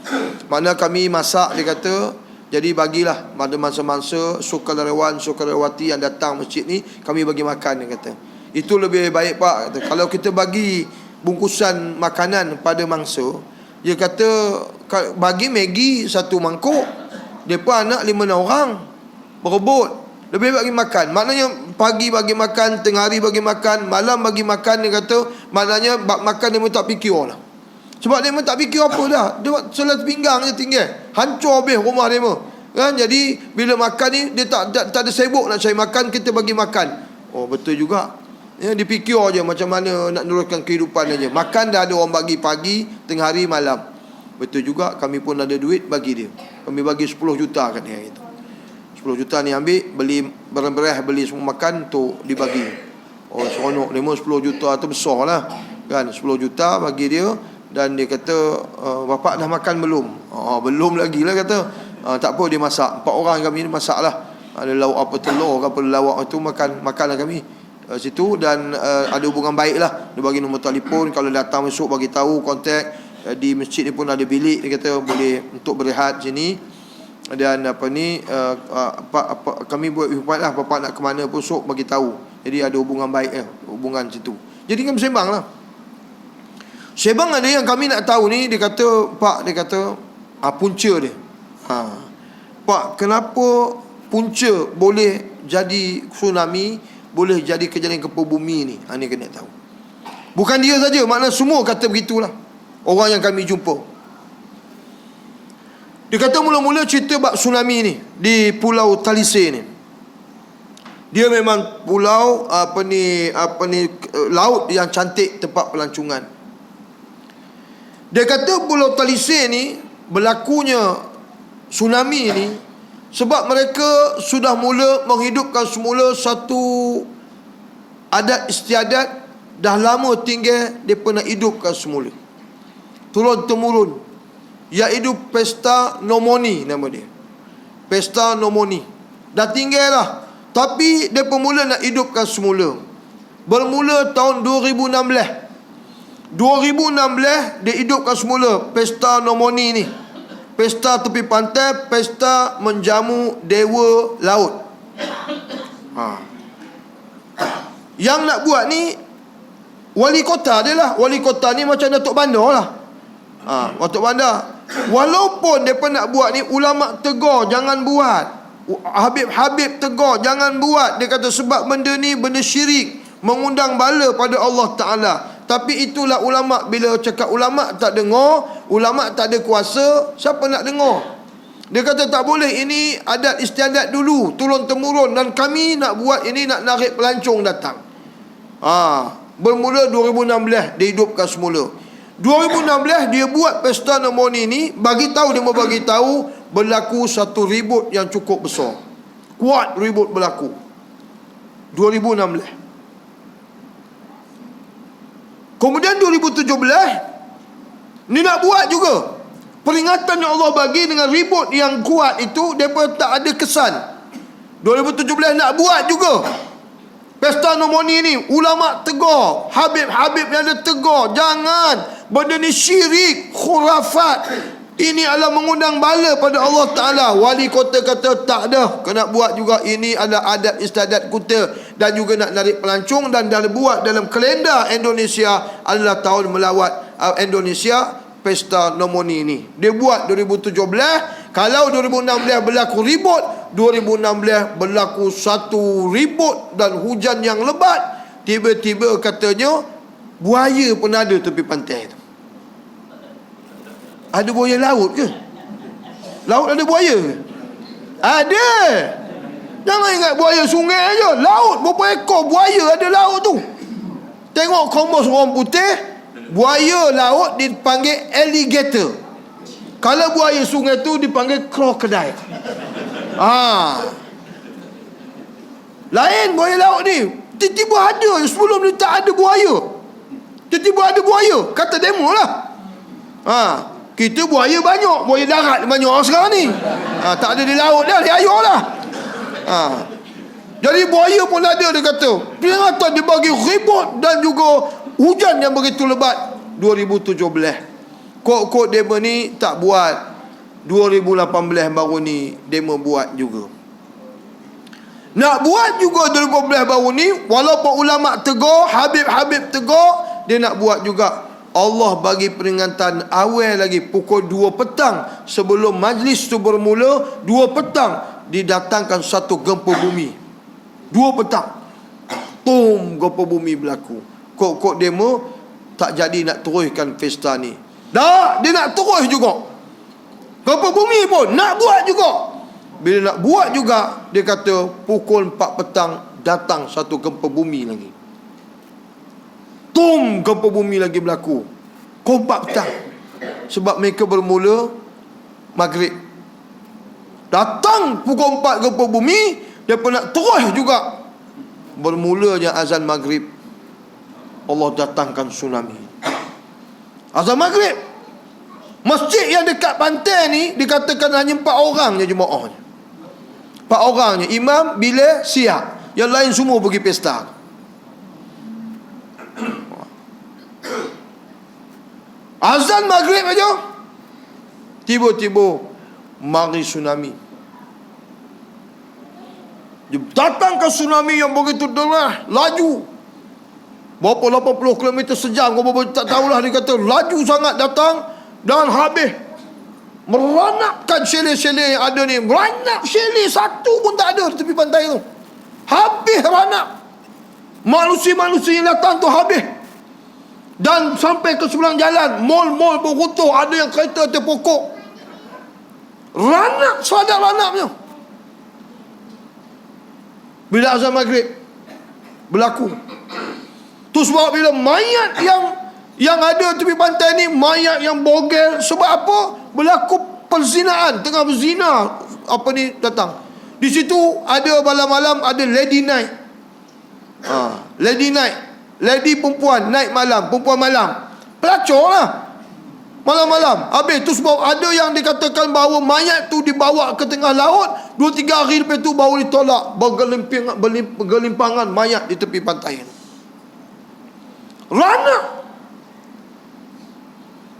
Mana kami masak, dia kata. Jadi bagilah pada masa-masa sukarelawan, sukarelawati yang datang masjid ni, kami bagi makan, dia kata. Itu lebih baik Pak, kata. Kalau kita bagi bungkusan makanan pada mangsa, dia kata bagi Maggi satu mangkuk, mereka anak 5-6 orang berebut. Lebih bagi makan. Maknanya pagi bagi makan, tengah hari bagi makan, malam bagi makan, dia kata. Maknanya bab makan dia pun tak fikir lah. Sebab dia pun tak fikir apa dah. Dia buat selat pinggang je tinggal. Hancur habis rumah dia pun. Kan? Jadi bila makan ni, dia tak ada sibuk nak cari makan, kita bagi makan. Oh betul juga. Ya, dipikir je macam mana nak meneruskan kehidupan aja. Makan dah ada orang bagi pagi, tengah hari, malam. Betul juga, kami pun ada duit bagi dia. Kami bagi 10 juta kat dia itu. 10 juta ni ambil, beli beras, beli semua makan untuk dibagi. Oh seronok, memang 10 juta tu besar lah kan. 10 juta bagi dia. Dan dia kata, bapak dah makan belum? Belum lagi lah, kata. Tak apa, dia masak. 4 orang kami ni masak lah. Ada lauk apa, telur ke apa, lawak tu makanlah kami situ. Dan ada hubungan baik lah. Dia bagi nombor telefon, kalau datang besok bagi tahu, kontak. Di masjid ni pun ada bilik, dia kata boleh untuk berehat sini. Dan apa ni, kami buat hubungan lah, bapak nak ke mana pun sok bagi tahu. Jadi ada hubungan baik hubungan situ. Jadi kami sembang lah. Sembang ada yang kami nak tahu ni, dia kata, Pak, dia kata punca dia. Pak, kenapa punca boleh jadi tsunami, boleh jadi kejadian gempa bumi ni? Ni kena tahu. Bukan dia saja, makna semua kata begitulah. orang yang kami jumpa. Dia kata mula-mula cerita bab tsunami ni di Pulau Talise ni. Dia memang pulau laut yang cantik, tempat pelancongan. Dia kata Pulau Talise ni berlakunya tsunami ni sebab mereka sudah mula menghidupkan semula satu adat istiadat dah lama tinggal mereka nak hidupkan semula, turun temurun, iaitu pesta Nomoni nama dia. Pesta Nomoni dah tinggal lah, tapi mereka mula nak hidupkan semula. Bermula tahun 2016 dia hidupkan semula pesta Nomoni ni. Pesta tepi pantai, pesta menjamu dewa laut. Yang nak buat ni wali kota dia lah. Wali kota ni macam Datuk Bandar lah. Datuk Bandar. Walaupun mereka nak buat ni, ulama tegur jangan buat. Habib-habib tegur jangan buat. Dia kata sebab benda ni benda syirik, mengundang bala pada Allah Ta'ala. Tapi itulah ulama'. Bila cakap ulama' tak dengar, ulama' tak ada kuasa, siapa nak dengar? Dia kata tak boleh, ini adat istiadat dulu, turun temurun, dan kami nak buat ini nak narik pelancong datang. Bermula 2016 dia hidupkan semula. 2016 dia buat pesta Nomoni ni, dia mau bagi tahu berlaku satu ribut yang cukup besar. Kuat ribut berlaku 2016. Kemudian 2017 ni nak buat juga. Peringatan yang Allah bagi dengan ribut yang kuat itu, mereka tak ada kesan. 2017 nak buat juga pesta Nomoni ni. Ulama' tegur, habib-habib yang ada tegur, jangan, benda ni syirik, khurafat, ini adalah mengundang bala pada Allah Ta'ala. Wali kota kata tak ada, kena buat juga, ini adalah adat istiadat kita, dan juga nak narik pelancong, dan dah buat dalam kalender Indonesia adalah tahun melawat Indonesia, pesta Nomoni ni. Dia buat 2017. Kalau 2016 berlaku ribut, 2016 berlaku satu ribut dan hujan yang lebat. Tiba-tiba katanya buaya pun ada tepi pantai tu. Ada buaya laut ke? Laut ada buaya ke? Ada. Jangan ingat buaya sungai aja. Laut berapa ekor buaya ada laut tu. Tengok kombos orang putih, buaya laut dipanggil alligator. Kalau buaya sungai tu dipanggil crocodile. Lain buaya laut ni. Tiba-tiba ada, sebelum ni tak ada buaya. Tiba-tiba ada buaya. Kata demo lah. Kita buaya banyak, buaya darat banyak sekarang ni. Tak ada di laut dah, di air lah. Jadi buaya pun ada, dia kata. Peringatan dia bagi ribut dan juga hujan yang begitu lebat 2017. Kok demo ni tak buat. 2018 baru ni demo buat juga. Nak buat juga 2018 baru ni, walaupun ulama' tegur, habib-habib tegur, dia nak buat juga. Allah bagi peringatan awal lagi pukul 2 petang sebelum majlis tu bermula. 2 petang didatangkan satu gempa bumi. 2 petang gempa bumi berlaku. Kok demo tak jadi nak teruskan pesta ni. Dah, dia nak terus juga. Gempa bumi pun nak buat juga. Bila nak buat juga, dia kata pukul 4 petang datang satu gempa bumi lagi. Gempa bumi lagi berlaku. Pukul 4 petang. Sebab mereka bermula maghrib. Datang pukul 4 gempa bumi, dia pun nak terus juga. Bermulanya azan maghrib, Allah datangkan tsunami. Azan maghrib, masjid yang dekat pantai ni dikatakan hanya 4 orang je jemaahnya. 4 orang je. Imam, bila, siap. Yang lain semua pergi pesta. Azan maghrib aja, tiba-tiba mari tsunami. Datang ke tsunami yang begitu deras, laju. Berapa 80 km sejam, tak tahulah, dia kata laju sangat datang dan habis meranapkan sele-sele yang ada ni. Meranap sele satu pun tak ada di tepi pantai tu. Habis ranap. Manusia-manusia yang datang tu habis. Dan sampai ke sebelah jalan, mall-mall beruntur, ada yang kereta atas pokok. Ranap, sadar ranapnya. Bila azan maghrib berlaku. Tu sebab bila mayat yang ada tepi pantai ni, mayat yang bogel. Sebab apa? Berlaku perzinaan, tengah berzina. Apa ni datang. Di situ ada malam-malam ada lady night. Lady night. Lady perempuan naik malam, perempuan malam. Pelacur lah malam-malam. Habis tu sebab ada yang dikatakan bahawa mayat tu dibawa ke tengah laut, 2-3 hari lepas tu baru ditolak, bergelimpangan mayat di tepi pantai. Rana.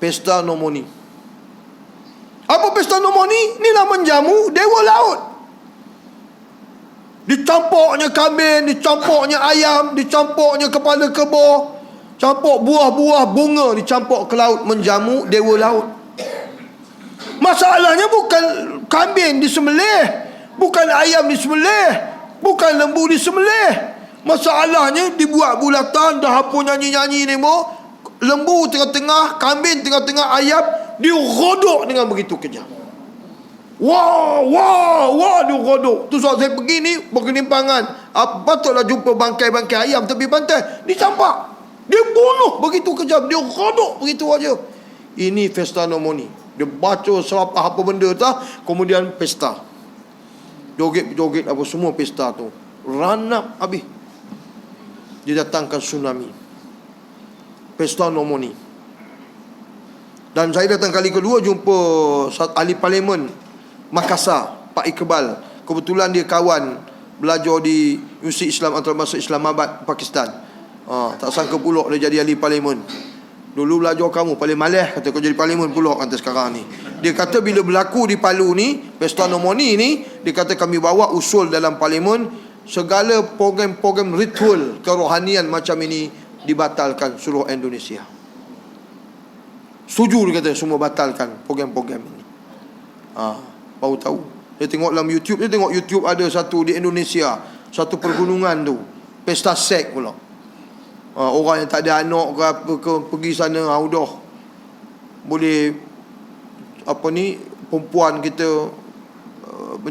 Pesta nomoni. Apa pesta nomoni? Inilah menjamu dewa laut. Dicampurnya kambing, dicampurnya ayam, dicampurnya kepala kebo, campur buah-buah bunga, dicampur ke laut, menjamu dewa laut. Masalahnya bukan kambing disembelih, bukan ayam disembelih, bukan lembu disembelih. Masalahnya dibuat bulatan, dah apa nyanyi-nyanyi ni mo, lembu tengah-tengah, kambing tengah-tengah, ayam dirodok dengan begitu kejam. Wah, dia rodok. Tu saat saya pergi ni berkelimpangan. Patutlah jumpa bangkai-bangkai ayam tepi pantai. Dicampak. Dia bunuh begitu kejam. Dia rodok begitu aja. Ini pesta nomoni. Dia baca serapah apa benda tak, kemudian pesta. Joget-joget apa semua pesta tu. Ranap habis. Dia datangkan tsunami. Pesta nomoni. Dan saya datang kali kedua jumpa ahli parlimen Makassar, Pak Iqbal. Kebetulan dia kawan belajar di Universiti Islam Antarabangsa Islamabad, Pakistan. Tak sangka pula dia jadi ahli parlimen. Dulu belajar kamu paling malas, kata kau jadi parlimen pula kata sekarang ni. Dia kata bila berlaku di Palu ni, pesta nomoni ni, dia kata kami bawa usul dalam parlimen, segala program-program ritual kerohanian macam ini dibatalkan seluruh Indonesia. Setuju dia kata semua batalkan program-program ini. Baru tahu. Dia tengok dalam YouTube, ada satu di Indonesia, satu pergunungan tu, pesta seks pula. Orang yang tak ada anak ke apa ke pergi sana, udah boleh apa ni, perempuan kita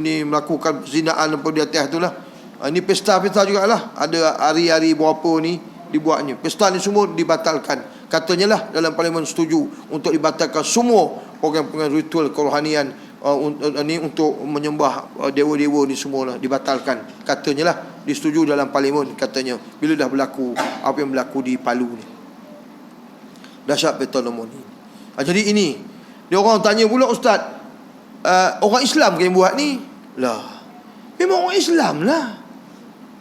ni melakukan zinaan apa di atas tu lah. Ini pesta-pesta jugalah. Ada hari-hari berapa ni dibuatnya. Pesta ni semua dibatalkan. Katanya lah dalam parlimen setuju untuk dibatalkan semua program-program ritual kerohanian ni untuk menyembah dewa-dewa ni semua lah, dibatalkan. Katanya lah disetujui dalam parlimen, katanya bila dah berlaku apa yang berlaku di Palu ni. Dahsyat pesta nomoni. Jadi ini dia orang tanya pula, ustaz, orang Islam ke yang buat ni? Lah, memang orang Islam lah.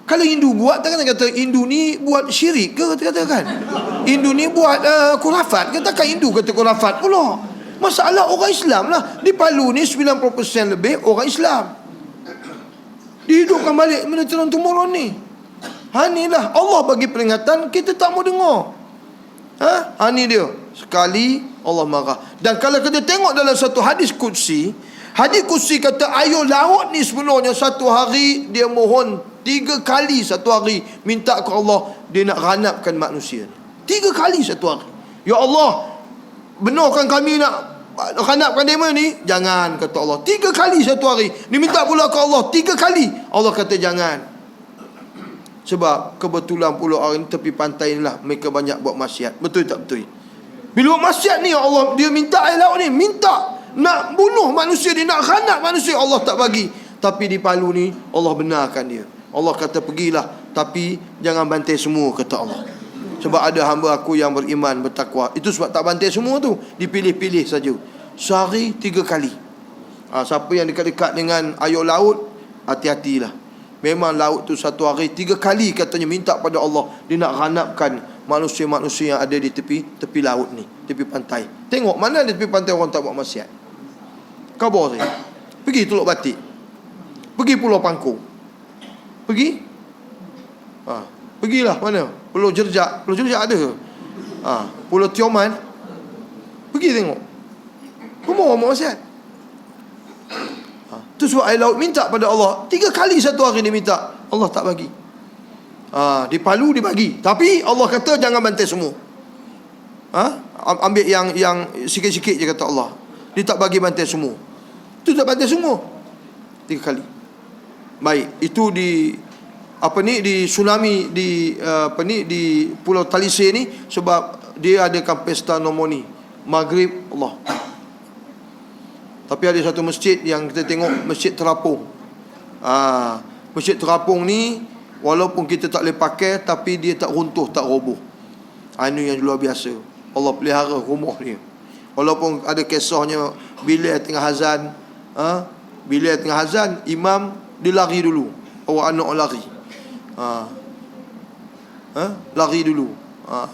Kalau Hindu buat, takkan kata Hindu ni buat syirik ke, kata-katakan Hindu ni buat khurafat, katakan Hindu kata khurafat pula. Masalah orang Islam lah. Di Palu ni 90% lebih orang Islam. Dihidupkan balik benda turun-temurun ni. Ni lah Allah bagi peringatan, kita tak mau dengar. Ni dia. Sekali Allah marah. Dan kalau kita tengok dalam satu hadis qudsi kata air laut ni sebenarnya satu hari dia mohon 3 kali satu hari, minta ke Allah dia nak ranapkan manusia ni. 3 kali satu hari. Ya Allah, benarkan kami nak ranapkan dia ni? Jangan, kata Allah. 3 kali satu hari. Dia minta pula ke Allah 3 kali. Allah kata jangan. Sebab kebetulan pula orang tepi pantai ni lah mereka banyak buat maksiat. Betul tak betul? Bila buat maksiat ni, Allah dia minta air laut ni, minta nak bunuh manusia, dia nak ranap manusia, Allah tak bagi. Tapi di Palu ni Allah benarkan dia. Allah kata pergilah, tapi jangan bantai semua, kata Allah. Sebab ada hamba aku yang beriman, bertakwa. Itu sebab tak bantai semua tu, dipilih-pilih saja. Sehari 3 kali. Siapa yang dekat-dekat dengan air laut, hati-hatilah. Memang laut tu satu hari 3 kali katanya minta pada Allah, dia nak ranapkan manusia-manusia yang ada di tepi laut ni, tepi pantai. Tengok mana di tepi pantai orang tak buat maksiat. Khabar saya, pergi Teluk Batik, pergi Pulau Pangkung, pergilah mana, Pulau Jerjak ada ke? Pulau Tioman, pergi tengok, semua orang buat maksiat. Tu sebab air laut minta pada Allah 3 kali satu hari dia minta, Allah tak bagi. Di Palu dia bagi, tapi Allah kata jangan bantai semua. Ambil yang sikit-sikit je kata Allah. Dia tak bagi bantai semua. Itu tak bantai semua. 3 kali. Baik, itu di tsunami di Pulau Talise ni, sebab dia adakan pesta nomoni Maghrib Allah. Tapi ada satu masjid yang kita tengok, Masjid Terapung. Masjid Terapung ni walaupun kita tak boleh pakai, tapi dia tak runtuh, tak roboh. Ini yang luar biasa. Allah pelihara rumah dia. Walaupun ada kisahnya bila tengah azan, imam dia lari dulu, awak anak lari. Lari dulu.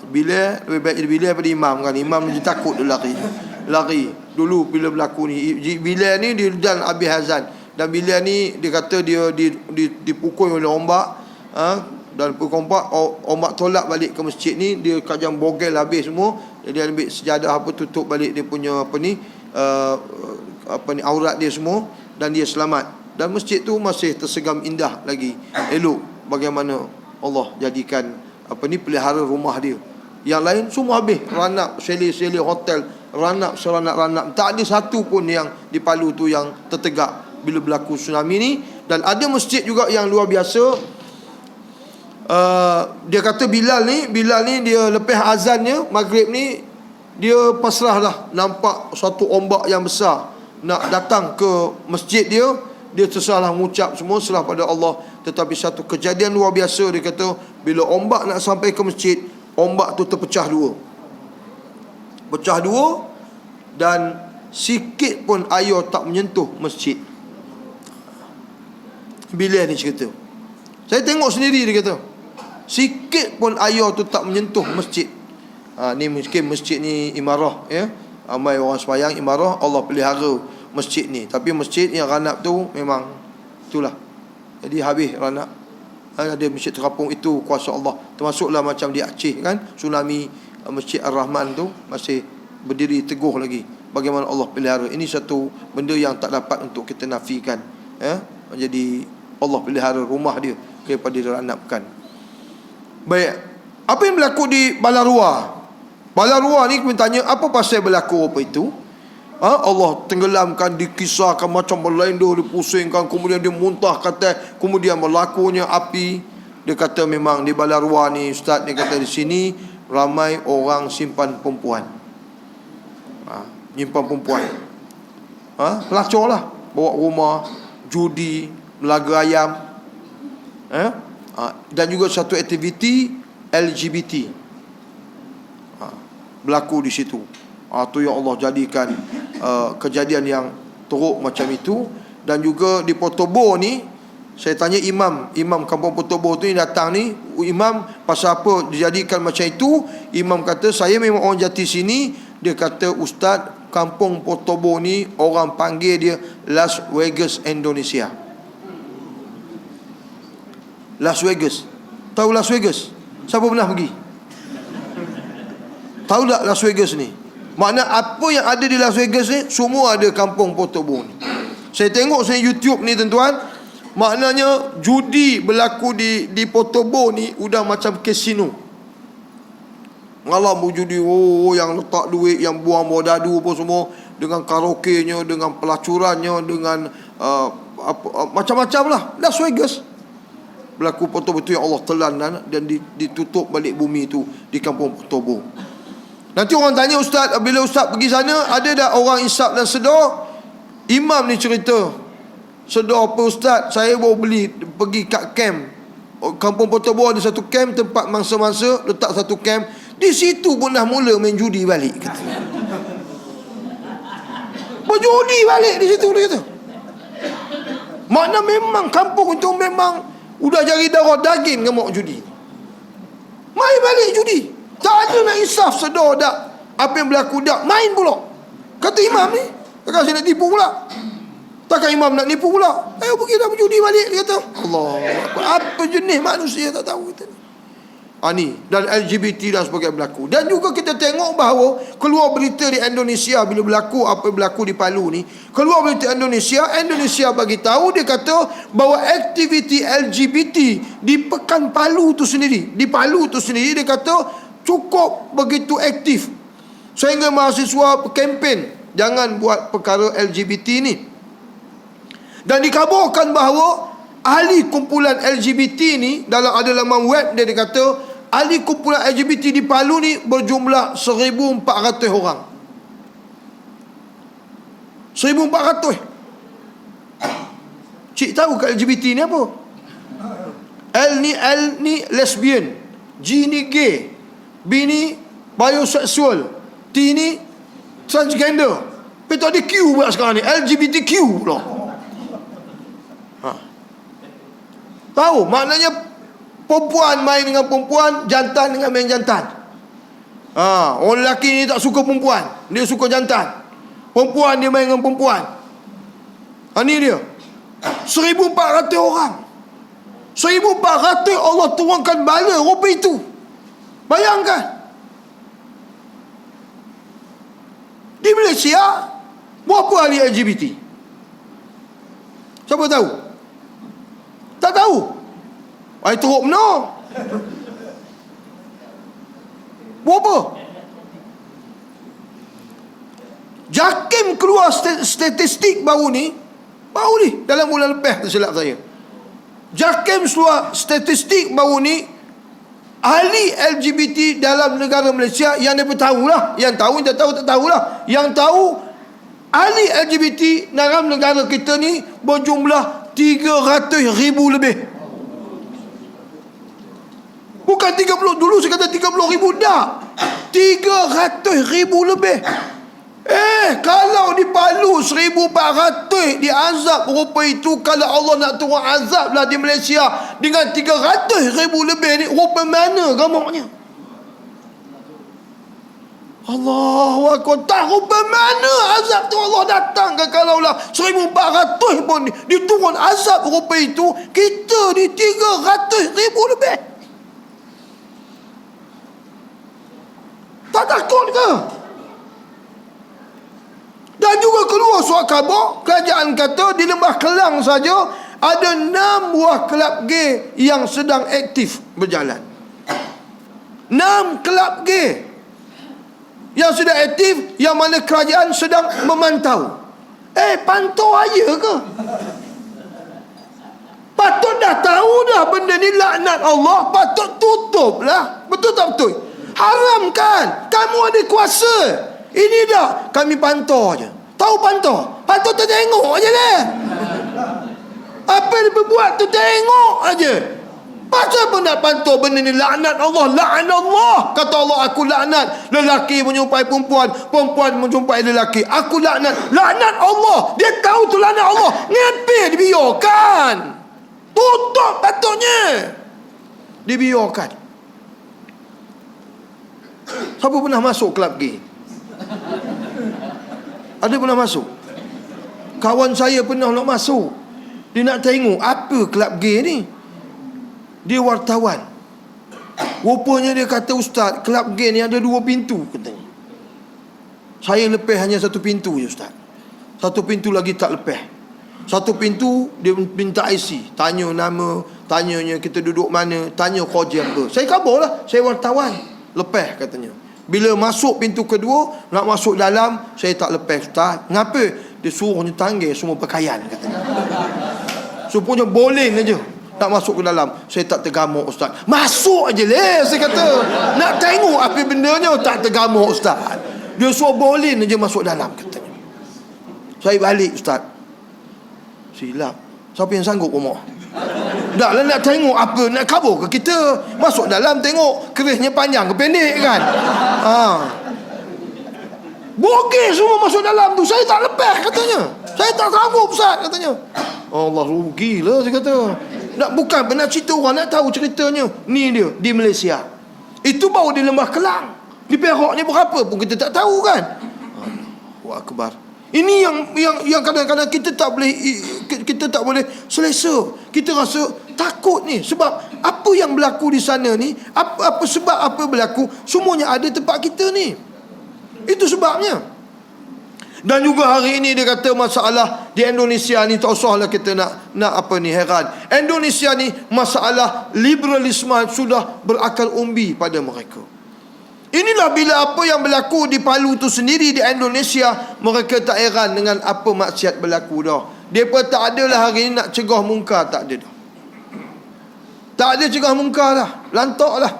Bila lebih baik bila daripada imam kan. Imam dia takut dia lari dulu bila berlaku ni. Bila ni dia dan habis azan. Dan bila ni dia kata dia dipukul oleh ombak, dan pukul ombak tolak balik ke masjid ni, dia kajang bogel habis semua. Dia ambil sejadah tutup balik dia punya aurat dia semua, dan dia selamat. Dan masjid tu masih tersegam indah lagi. Elok bagaimana Allah jadikan pelihara rumah dia. Yang lain semua habis, ranap, seli-seli hotel, ranap seranap-ranap. Tak ada satu pun yang di Palu tu yang tertegak bila berlaku tsunami ni. Dan ada masjid juga yang luar biasa. Dia kata Bilal ni dia lepas azannya maghrib ni, dia pasrah dah nampak satu ombak yang besar nak datang ke masjid dia. Dia terserahlah mengucap semua serah pada Allah. Tetapi satu kejadian luar biasa, dia kata bila ombak nak sampai ke masjid, ombak tu terpecah dua. Pecah dua, dan sikit pun air tak menyentuh masjid. Bila ni cerita, saya tengok sendiri, dia kata sikit pun air tu tak menyentuh masjid. Ni mungkin masjid ni imarah, ya. Ramai orang sembahyang imarah, Allah pelihara masjid ni. Tapi masjid yang ranap tu memang itulah. Jadi habis ranap. Ada Masjid Terapung itu kuasa Allah. Termasuklah macam di Aceh kan, tsunami Masjid Ar-Rahman tu masih berdiri teguh lagi. Bagaimana Allah pelihara. Ini satu benda yang tak dapat untuk kita nafikan, ya. Jadi Allah pelihara rumah dia daripada diranapkan. Baik, apa yang berlaku di Balarua? Balarua ni kita tanya, apa pasal berlaku apa itu? Allah tenggelamkan, dikisahkan macam berlendur, dipusingkan, kemudian dia muntah kata, kemudian berlakunya api. Dia kata memang di Balarua ni, Ustaz, dia kata di sini ramai orang simpan perempuan. Nyimpan perempuan. Pelacur lah, bawa rumah, judi, melaga ayam. Dan juga satu aktiviti LGBT berlaku di situ. Tu yang Allah jadikan kejadian yang teruk macam itu. Dan juga di Potobo ni, saya tanya imam kampung Potobo tu ni datang ni, imam pasal apa dijadikan macam itu. Imam kata saya memang orang jati sini. Dia kata Ustaz, kampung Potobo ni orang panggil dia Las Vegas Indonesia. Las Vegas, tahu Las Vegas? Siapa pernah pergi? Tahu tak Las Vegas ni? Makna apa yang ada di Las Vegas ni, semua ada kampung Potobo ni. Saya tengok YouTube ni tuan-tuan, maknanya judi berlaku di Potobo ni udah macam kasino. Malam berjudi, yang letak duit, yang buang bawah dadu apa semua, dengan karaoke-nya, dengan pelacurannya, dengan macam-macam lah. Las Vegas berlaku Potobo tu yang Allah telan dan ditutup balik bumi tu di kampung Potobo. Nanti orang tanya Ustaz, bila Ustaz pergi sana, ada tak orang isap dan sedar? Imam ni cerita, sedar apa Ustaz? Saya baru pergi kat camp. Kampung Potobo ada satu camp, tempat mangsa-mangsa, letak satu camp. Di situ pun dah mula main judi balik, kata. Berjudi balik di situ, dia kata. Makna memang kampung itu memang udah jari darah daging gemuk judi. Main balik judi. Tak ada nak insaf sedar tak apa yang berlaku dak, main pula. Kata imam ni, takkan saya nak tipu pula. Takkan imam nak nipu pula. Ayo pergi dah berjudi balik, dia kata. Allah, apa jenis manusia tak tahu kita ni. Ni dan LGBT dan sebagainya berlaku. Dan juga kita tengok bahawa keluar berita di Indonesia bila berlaku apa yang berlaku di Palu ni. Keluar berita Indonesia bagi tahu, dia kata bahawa aktiviti LGBT di Pekan Palu tu sendiri, di Palu tu sendiri, dia kata cukup begitu aktif. Sehingga mahasiswa kempen jangan buat perkara LGBT ni. Dan dikabarkan bahawa ahli kumpulan LGBT ni, ada laman web dia kata ahli kumpulan LGBT di Palu ni berjumlah 1,400 orang. 1,400. Cik tahu kat LGBT ni apa? L ni lesbian, G ni gay, B ni bisexual, T ni transgender. Tapi tak ada Q pula sekarang ni, LGBTQ pula. Tahu maknanya perempuan main dengan perempuan, jantan dengan main jantan. Orang lelaki ni tak suka perempuan, dia suka jantan. Perempuan dia main dengan perempuan. Ni dia 1,400 orang. 1,400 Allah turunkan bala rupa itu. Bayangkan. Di Malaysia berapa ahli LGBT? Siapa tahu? Tak tahu. I teruk benar. Berapa? JAKIM keluar statistik baru ni dalam bulan lepas tersilap saya. JAKIM keluar statistik baru ni, ahli LGBT dalam negara Malaysia yang dia tahu lah. Yang tahu, tak tahu, tak tahulah. Yang tahu ahli LGBT dalam negara kita ni berjumlah 300,000 lebih. Bukan 30, dulu saya kata 30,000, dah 300,000 lebih. Kalau di Palu 1,400 diazab rupa itu, kalau Allah nak turun azab lah di Malaysia dengan 300,000 lebih ni, rupa mana gamaknya? Allahu Akbar. Tak rupa mana azab tu Allah datang ke? Kalaulah 1,400 pun diturun azab rupa itu, kita di 300,000 lebih. Tak takut ke? Dan juga keluar surat khabar, kerajaan kata di Lembah Kelang saja ada 6 buah kelab gay yang sedang aktif berjalan. 6 kelab gay yang sedang aktif, yang mana kerajaan sedang memantau. Pantau aja ke? Patut dah tahu dah benda ni laknat Allah, patut tutup lah. Betul tak betul? Haramkan. Kamu ada kuasa. Ini dah kami pantau je. Tahu pantau? Pantau tu tengok aje lah. Apa dia berbuat tu tengok aje. Pasal apa nak pantau benda ni? Laknat Allah. Laknat Allah. Kata Allah, aku laknat lelaki menjumpai perempuan, perempuan menjumpai lelaki. Aku laknat. Laknat Allah. Dia tahu tu laknat Allah. Ngapa dibiarkan? Tutup patutnya. Dibiarkan. Siapa pernah masuk kelab gay? Ada pernah masuk? Kawan saya pernah nak masuk. Dia nak tengok apa kelab gay ni. Dia wartawan. Rupanya dia kata, Ustaz, kelab gay ni ada 2 pintu katanya. Saya lepas hanya 1 pintu je, Ustaz. 1 pintu lagi tak lepas. 1 pintu dia minta IC, tanya nama, tanyanya kita duduk mana, tanya kerja apa. Saya khabarlah, saya wartawan. Lepas katanya. Bila masuk pintu kedua, nak masuk dalam, saya tak lepas, Ustaz. Ngapa? Dia suruhnya tanggil semua pakaian katanya. Supaya boleh aja nak masuk ke dalam. Saya tak tergamuk, Ustaz. Masuk aje lah, saya kata. Nak tengok apa bendanya, tak tergamuk, Ustaz. Dia suruh boleh aja masuk dalam katanya. Saya balik, Ustaz. Silap. Siapa yang sanggup rumah? Dah lah nak tengok apa, nak kabur ke kita? Masuk dalam tengok kerisnya panjang ke pendek kan? Bogeh semua masuk dalam tu. Saya tak lepas katanya. Saya tak sanggup, Ustaz katanya. Allah, rugilah saya kata. Nak bukan pernah cerita orang, nak tahu ceritanya. Ni dia di Malaysia. Itu baru di Lembah Kelang. Di Perak ni berapa pun kita tak tahu kan? Allahu Akbar. Ini yang kadang-kadang kita tak boleh selesa. Kita rasa takut ni sebab apa yang berlaku di sana ni, apa sebab apa berlaku, semuanya ada tempat kita ni. Itu sebabnya. Dan juga hari ini dia kata masalah di Indonesia ni, tak usahlah kita nak apa ni heran. Indonesia ni masalah liberalisme sudah berakar umbi pada mereka. Inilah bila apa yang berlaku di Palu tu sendiri di Indonesia, mereka tak heran dengan apa maksiat berlaku dah. Mereka tak adalah hari ni nak cegah mungkar, tak ada dah. Tak ada cegah mungkar dah, lantak lah.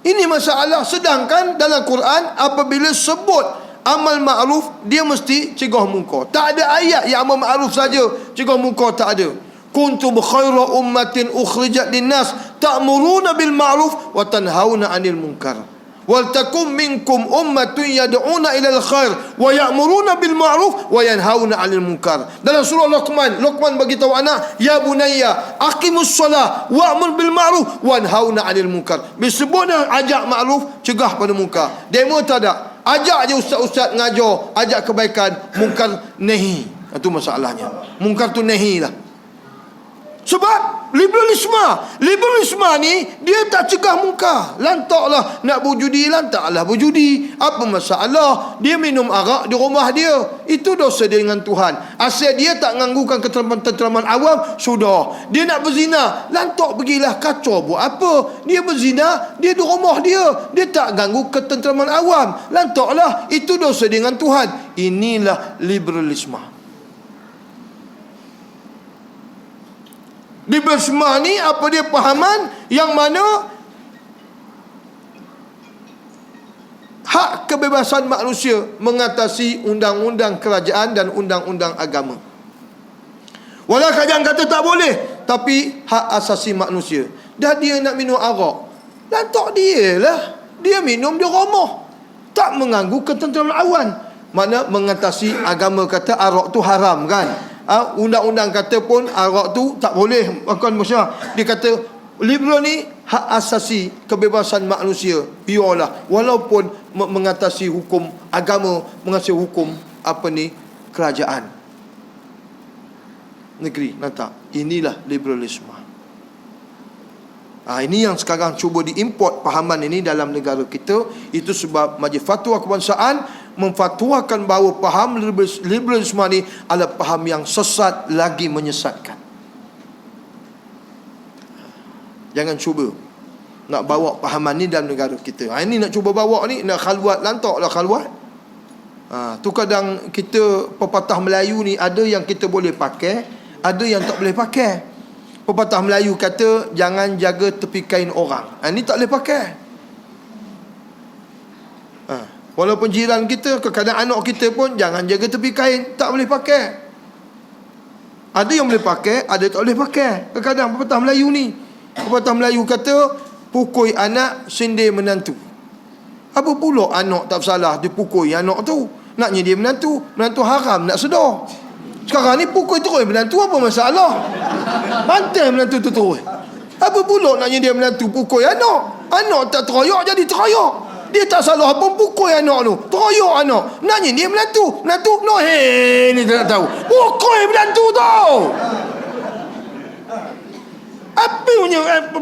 Ini masalah. Sedangkan dalam Quran apabila sebut amal ma'ruf, dia mesti cegah mungkar. Tak ada ayat yang amal ma'ruf saja, cegah mungkar tak ada. Kuntum khaira ummatin ukhrijat linnas ta'muruna bil ma'ruf wa tanhauna 'anil munkar. Wal takum minkum ummatun yad'una ila al-khair wa ya'muruna bil ma'ruf wa yanhauna 'anil munkar. Dalam surah Luqman, Luqman bagi tahu anak, ya bunayya aqimus solah wa'mur bil ma'ruf wanhauna 'anil munkar. Disebut ajak ma'ruf, cegah pada munkar. Demo tak ada. Ajak je ustaz-ustaz ngajar, ajak kebaikan, munkar nahi. Itu masalahnya. Munkar tu nahi lah. Sebab liberalisme ni dia tak cegah munkar. Lantaklah nak berjudi, lantaklah berjudi. Apa masalah? Dia minum arak di rumah dia, itu dosa dia dengan Tuhan. Asal dia tak ganggukan ketenteraman awam, sudah. Dia nak berzina, lantak pergilah, kacau buat apa? Dia berzina, dia di rumah dia, dia tak ganggu ketenteraman awam, lantaklah, itu dosa dia dengan Tuhan. Inilah liberalisme. Liberalisme ni apa dia pahaman yang mana hak kebebasan manusia mengatasi undang-undang kerajaan dan undang-undang agama. Walau kerajaan kata tak boleh, tapi hak asasi manusia. Dah dia nak minum arak, lantak dia lah. Dia minum di rumah, tak mengganggu ketenteraman awan. Mana mengatasi agama kata arak tu haram kan. Undang-undang kata pun arak tu tak boleh makan masyarakat. Dia kata liberal ni hak asasi kebebasan manusia, biarlah, walaupun mengatasi hukum agama, mengatasi hukum apa ni kerajaan negeri. Nampak? Inilah liberalisme. Ini yang sekarang cuba diimport pahaman ini dalam negara kita. Itu sebab Majlis Fatwa Kebangsaan memfatwakan bahawa paham liberalisme ni adalah paham yang sesat lagi menyesatkan. Jangan cuba nak bawa pahaman ni dalam negara kita. Ini nak cuba bawa ni, nak khalwat, lantak lah khalwat. Tu kadang kita pepatah Melayu ni, ada yang kita boleh pakai, ada yang tak boleh pakai. Pepatah Melayu kata, jangan jaga tepi kain orang. Ini tak boleh pakai. Walaupun jiran kita, kadang anak kita pun jangan jaga tepi kain, tak boleh pakai. Ada yang boleh pakai, ada tak boleh pakai. Kadang pepatah Melayu ni, pepatah Melayu kata, pukul anak sindir menantu. Apa pula anak tak bersalah dia pukul anak tu? Naknya dia menantu, menantu haram nak sedar. Sekarang ni pukul terus menantu, apa masalah? Bantai menantu tu terus. Apa pula naknya dia menantu pukul anak? Anak tak teroyak jadi teroyak. Dia tak salah apa pukul anak tu, teroyak anak. Naknya dia menantu, no ni tak nak tahu. Pukul menantu tau. Apa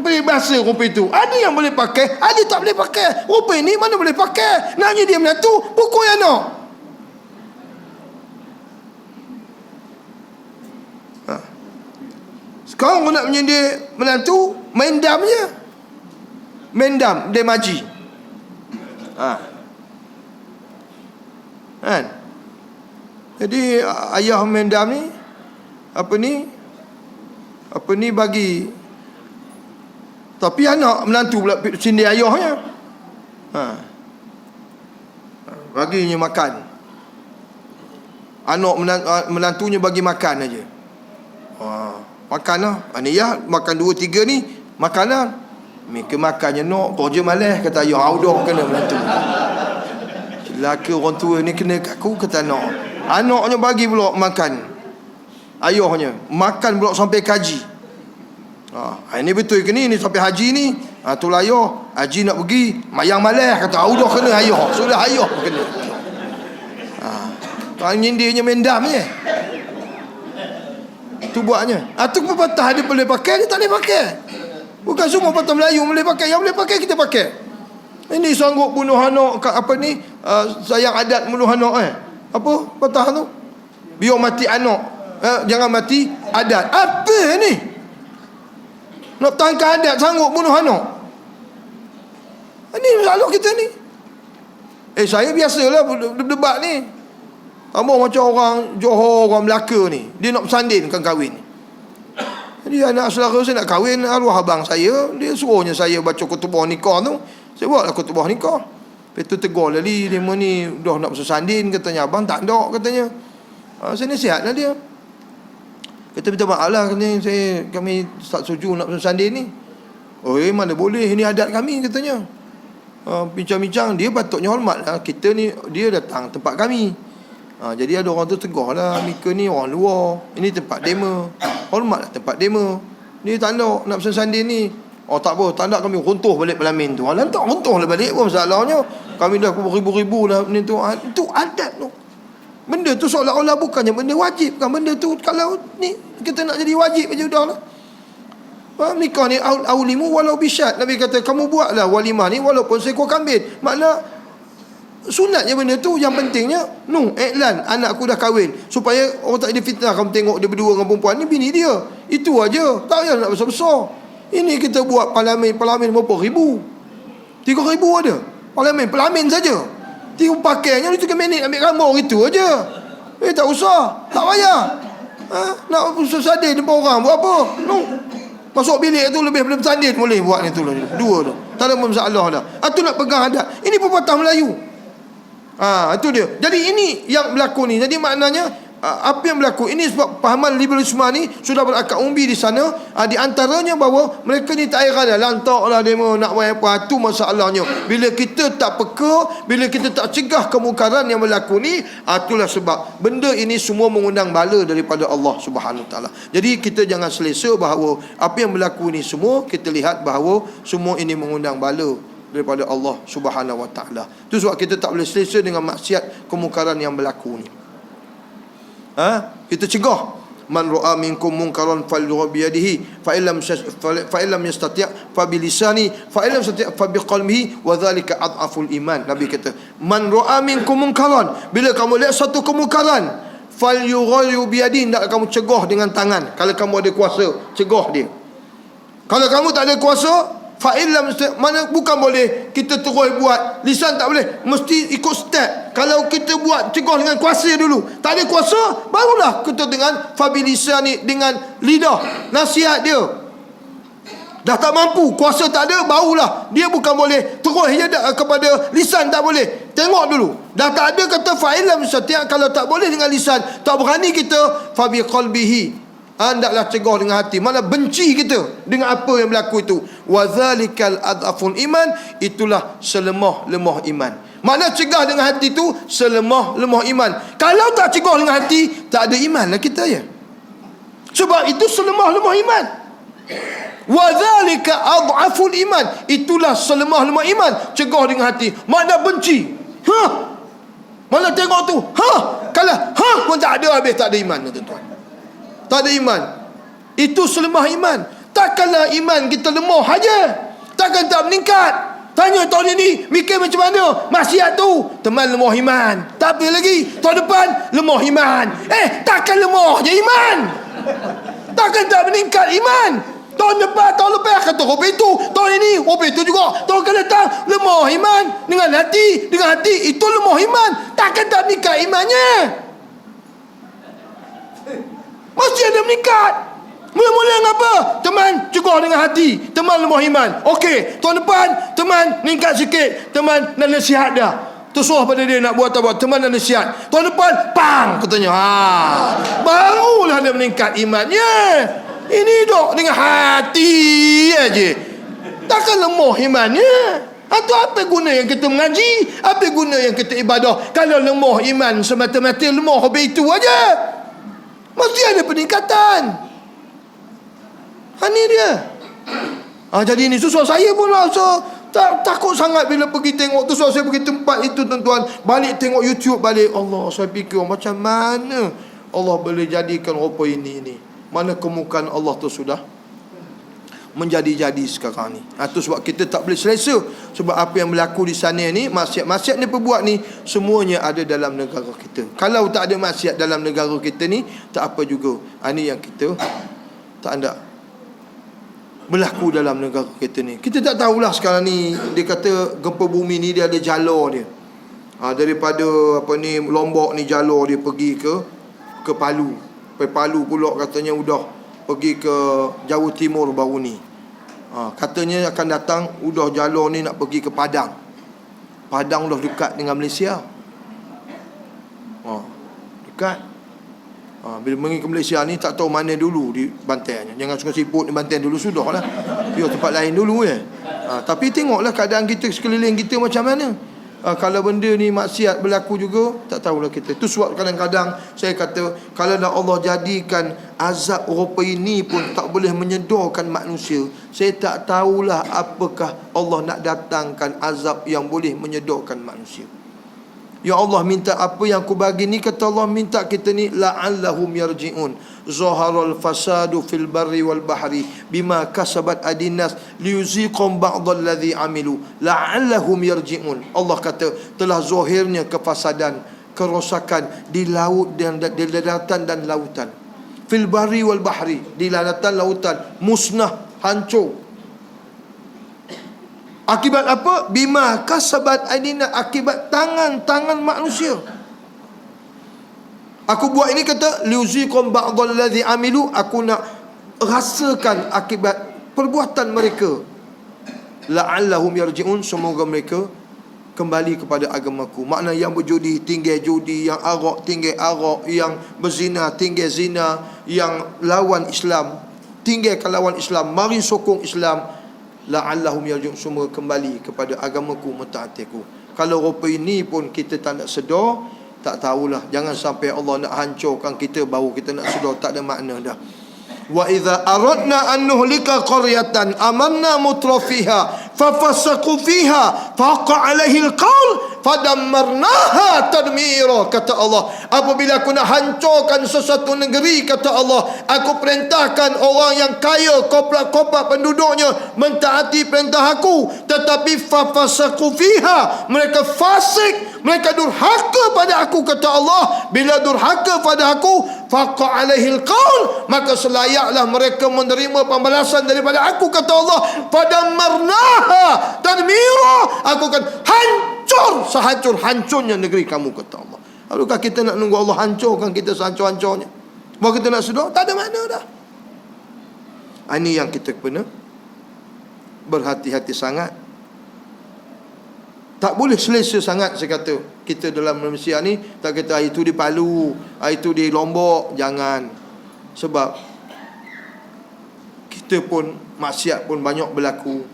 punya bahasa rupa itu? Ada yang boleh pakai, ada tak boleh pakai. Rupa ni mana boleh pakai? Naknya dia menantu, pukul anak. Sekarang nak menyindir menantu, main dam je. Main dam, dia maji. Kan? Jadi ayah main dam ni, apa ni bagi, tapi anak menantu pula sindir ayahnya. Baginya makan. Anak menantunya bagi makan aja. Makan lah. Ni ya, makan 2-3 ni, makan lah. Mereka makannya nak, kau je malas, kata ayah, audah kena menantu. Laki orang tua ni kena kat aku, kata nak. Anaknya bagi pula makan. Ayahnya makan pula sampai kaji. Ini betul ke ni sampai haji ni? Itulah ayah, haji nak pergi, mayang malas, kata audah kena ayah. Sudah ayah kena. Kalau nyindirnya mendam je. Tu buatnya. Tu pepatah dia boleh pakai, dia tak boleh pakai. Bukan semua pepatah Melayu boleh pakai. Yang boleh pakai kita pakai. Ini sanggup bunuh anak, apa ni, sayang adat bunuh anak apa pepatah tu? Biar mati anak, jangan mati adat. Apa ni? Nak tangkap adat sanggup bunuh anak. Ini masalah kita ni. Saya biasalah berdebat ni. Abang macam orang Johor, orang Melaka ni, dia nak bersandinkan kahwin. Jadi anak saudara saya nak kahwin, arwah abang saya, dia suruhnya saya baca khutbah nikah tu. Saya buatlah khutbah nikah. Lepas tu tegur lagi, dia ni dah nak bersandin, katanya. Abang tak ada, katanya. Saya nasihatlah dia. Kata minta maaf lah, kami tak setuju nak bersandin ni. Oh, mana boleh, ini adat kami, katanya. Bincang-bincang, dia patutnya hormat lah. Kita ni, dia datang tempat kami. Jadi ada orang tu tegur lah, Mika ni orang luar, ini tempat demo, hormatlah tempat demo. Ni tak nak bersandin ni. Tak apa, tak nak kami runtuh balik parlimen tu. Lantak runtuh lah balik pun masalahnya. Kami dah beribu-ribu dah ni tu. Itu adat tu. Benda tu seolah-olah bukannya benda wajib kan. Benda tu kalau ni kita nak jadi wajib aja dah lah. Nikah ni aulimu walau bisyat. Nabi kata kamu buatlah walimah ni walaupun seekor kambing. Makna sunatnya benda tu. Yang pentingnya iklan anakku dah kahwin, supaya orang tak ada fitnah. Kamu tengok dia berdua dengan perempuan ni, bini dia. Itu aja. Tak payah nak besar-besar. Ini kita buat parlimen berapa ribu? 3,000 ada parlimen saja. 3 pakainya 3 minit ambil gambar, itu aja. Tak usah, tak payah. Nak bersandin depan orang buat apa? Masuk bilik tu lebih daripada bersandin boleh buat ni tu lah. Dua tu. Tak ada masalah dah. Itu nak pegang adat. Ini pepatah Melayu. Itu dia. Jadi ini yang berlaku ni. Jadi maknanya apa yang berlaku ini sebab pahaman liberalisme ni sudah berakar umbi di sana. Di antaranya bahawa mereka ni tak heran dah, lantaklah demo nak buat apa. Itu masalahnya. Bila kita tak peka, bila kita tak cegah kemungkaran yang berlaku ni, itulah sebab benda ini semua mengundang bala daripada Allah Subhanahu Taala. Jadi kita jangan selesa bahawa apa yang berlaku ni semua, kita lihat bahawa semua ini mengundang bala daripada Allah Subhanahu Wa Taala. Itu sebab kita tak boleh selesa dengan maksiat kemungkaran yang berlaku ni. Kita cegah. Man ra'a minkum munkaran falyughayyirhu bi yadihi fa illam yastati' fa bi lisani fa illam yastati' fa bi qalbihi wa dhalika adhaful iman. Nabi kata, man ra'a minkum munkaran, bila kamu lihat satu kemungkaran, falyughayyirhu bi yadihi, nak kamu cegah dengan tangan. Kalau kamu ada kuasa, cegah dia. Kalau kamu tak ada kuasa, fa'ilam, mana bukan boleh kita terus buat, lisan tak boleh, mesti ikut step. Kalau kita buat cegah dengan kuasa dulu, tak ada kuasa, barulah kita dengan fabilisan ni, dengan lidah, nasihat dia. Dah tak mampu, kuasa tak ada, barulah dia bukan boleh terus je kepada lisan, tak boleh. Tengok dulu. Dah tak ada kata fa'ilam setiap, kalau tak boleh dengan lisan, tak berani kita, fabi qalbihi, hendaklah cegah dengan hati. Mana benci kita dengan apa yang berlaku itu. Wazalikal adhaful iman, itulah selemah-lemah iman. Mana cegah dengan hati itu selemah-lemah iman. Kalau tak cegah dengan hati, tak ada iman lah kita ya. Sebab itu selemah-lemah iman. Wazalika adhaful iman, itulah selemah-lemah iman. Cegah dengan hati. Mana benci, mana tengok tu, kalau pun tak ada, habis tak ada iman, tuan-tuan. Tak ada iman. Itu selemah iman. Takkanlah iman kita lemah aja, takkan tak meningkat. Tanya tahun ini mikir macam mana maksiat tu, teman lemah iman. Tak apa lagi, tahun depan lemah iman. Takkan lemah je iman, takkan tak meningkat iman. Tahun depan, tahun lepas kata hobi itu, tahun ini hobi itu juga, tahun akan datang lemah iman. Dengan hati itu lemah iman, takkan tak meningkat imannya. Mesti ada meningkat. Mula-mula ngapa? Teman cegah dengan hati, teman lemah iman. Okey, tahun depan teman meningkat sikit, teman nak nasihat dah. Tersuah pada dia nak buat apa, teman nak nasihat. Tahun depan pang katanya, barulah dia meningkat imannya. Ini dok dengan hati aja, takkan lemah imannya. Atau apa guna yang kita mengaji, apa guna yang kita ibadah kalau lemah iman semata-mata lemah hobi itu aja. Mesti ada peningkatan. Ini dia. Jadi ini susah saya pun rasa takut sangat bila pergi tengok tu. Saya pergi tempat itu, tuan-tuan, balik tengok YouTube balik. Allah, saya fikir macam mana Allah boleh jadikan rupa ini. Mana kemungkinan Allah tu sudah menjadi-jadi sekarang ni. Itu sebab kita tak boleh selesa. Sebab apa yang berlaku di sana ni, maksiat ni perbuat ni, semuanya ada dalam negara kita. Kalau tak ada maksiat dalam negara kita ni, tak apa juga. Ini yang kita tak ada. berlaku dalam negara kita ni. Kita tak tahulah sekarang ni, dia kata gempa bumi ni dia ada jalur dia. Daripada Lombok ni jalur dia pergi ke Palu. Palu pula katanya udah pergi ke Jawa Timur baru ni. Katanya akan datang udah jalur ni nak pergi ke Padang. Padang dah dekat dengan Malaysia. Dekat. Bila pergi ke Malaysia ni tak tahu mana dulu di bantainya. Jangan suka siput di bantai dulu, sudah lah. Dia tempat lain dulu ya. Tapi tengoklah keadaan kita sekeliling kita macam mana. Kalau benda ni maksiat berlaku juga, tak tahulah kita. Itu sebab kadang-kadang saya kata, kalau nak Allah jadikan azab rupa ini pun tak boleh menyedorkan manusia, saya tak tahulah apakah Allah nak datangkan azab yang boleh menyedorkan manusia. Ya Allah, minta apa yang aku bagi ni, kata Allah, minta kita ni la'allahum yarji'un. Zaharal fasadu fil barri wal bahri bima kasabat adinas liyuziqum ba'dal ladzi amilu la'allahum yarji'un. Allah kata telah zahirnya kefasadan, kerosakan di laut dan di daratan dan lautan. Fil barri wal bahri, di daratan lautan, musnah, hancur. Akibat apa? Bima kasabat aidina, akibat tangan-tangan manusia. Aku buat ini, kata liuziqum ba'dal ladzi amilu, aku nak rasakan akibat perbuatan mereka. La'allahum yarji'un, semoga mereka kembali kepada agamaku. Makna yang berjudi tinggal judi, yang arak tinggal arak, yang berzina tinggal zina, yang lawan Islam tinggal ke lawan Islam, mari sokong Islam. La'allahum yarji'un, semua kembali kepada agamaku, mentaatiku. Kalau rupa ini pun kita tak nak sedar, tak tahulah. Jangan sampai Allah nak hancurkan kita baru kita nak sedar, tak ada makna dah. Wa idza aradna an nuhlika qaryatan amanna mutrafiha fafasaqu fiha faqa alaihi alqaul fadammarnaha tadmira. Kata Allah, apabila aku nak hancurkan sesuatu negeri, kata Allah, aku perintahkan orang yang kaya, koprak-koprak penduduknya mentaati perintah aku, tetapi fafasaqu fiha, mereka fasik, mereka durhaka pada aku, kata Allah. Bila durhaka pada aku, faqa alaihi alqaul, maka selayaklah mereka menerima pembalasan daripada aku, kata Allah. Fadammarnaha tadmira, aku akan hancur sehancur-hancurnya negeri kamu, kata Allah. Adakah kita nak nunggu Allah hancurkan kita sehancur-hancurnya baru kita nak sedar? Tak ada makna dah. Ini yang kita kena berhati-hati sangat. Tak boleh selesa sangat, saya kata, kita dalam Malaysia ni. Tak kata itu di Palu, itu di Lombok. Jangan. Sebab kita pun, maksiat pun banyak berlaku.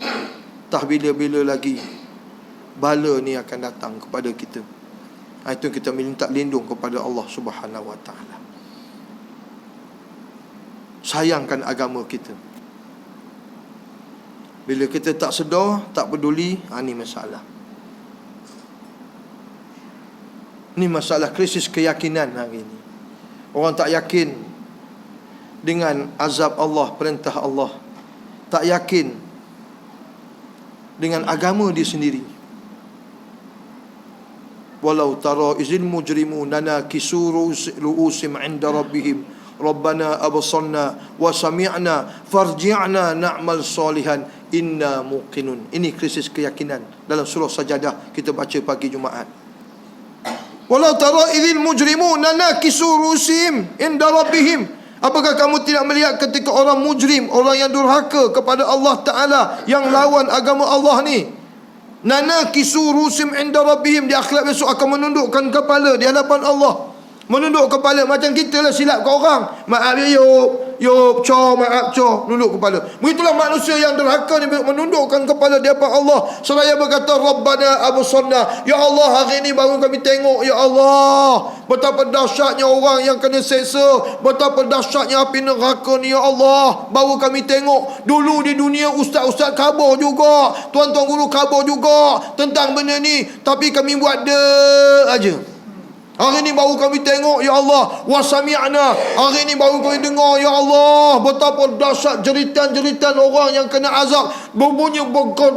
Tak bila-bila lagi bala ni akan datang kepada kita. Itu kita minta lindung kepada Allah Subhanahu Wa Taala. Sayangkan agama kita. Bila kita tak sedar, tak peduli, ini masalah. Ini masalah krisis keyakinan hari ini. Orang tak yakin dengan azab Allah, perintah Allah. Tak yakin dengan agama dia sendiri. Walau tara izil mujrimun nanakisu ru'usim 'inda rabbihim rabbana absarna wa sami'na farji'na na'mal salihan inna muqinun. Ini krisis keyakinan dalam surah Sajadah kita baca pagi Jumaat. Walau tara izil mujrimun nanakisu ru'usim 'inda rabbihim. Apakah kamu tidak melihat ketika orang mujrim, orang yang durhaka kepada Allah Ta'ala, yang lawan agama Allah ni, nanakisu rusim inda rabbihim, di akhirat besok akan menundukkan kepala di hadapan Allah. Menunduk kepala macam kita lah silap ke orang. Maaf ya Yop, maaf nunduk kepala. Begitulah manusia yang derhaka ni menundukkan kepala di hadapan Allah. Seraya berkata, Rabbana absarna, ya Allah, hari ini baru kami tengok, ya Allah, betapa dahsyatnya orang yang kena seksa, betapa dahsyatnya api neraka ni, ya Allah, baru kami tengok. Dulu di dunia ustaz-ustaz khabar juga, tuan-tuan guru khabar juga tentang benda ni, tapi kami buat aja. Hari ini baru kami tengok, ya Allah, wa sami'na, hari ini baru kami dengar, ya Allah, betapa dahsyat jeritan-jeritan orang yang kena azab, berbunyi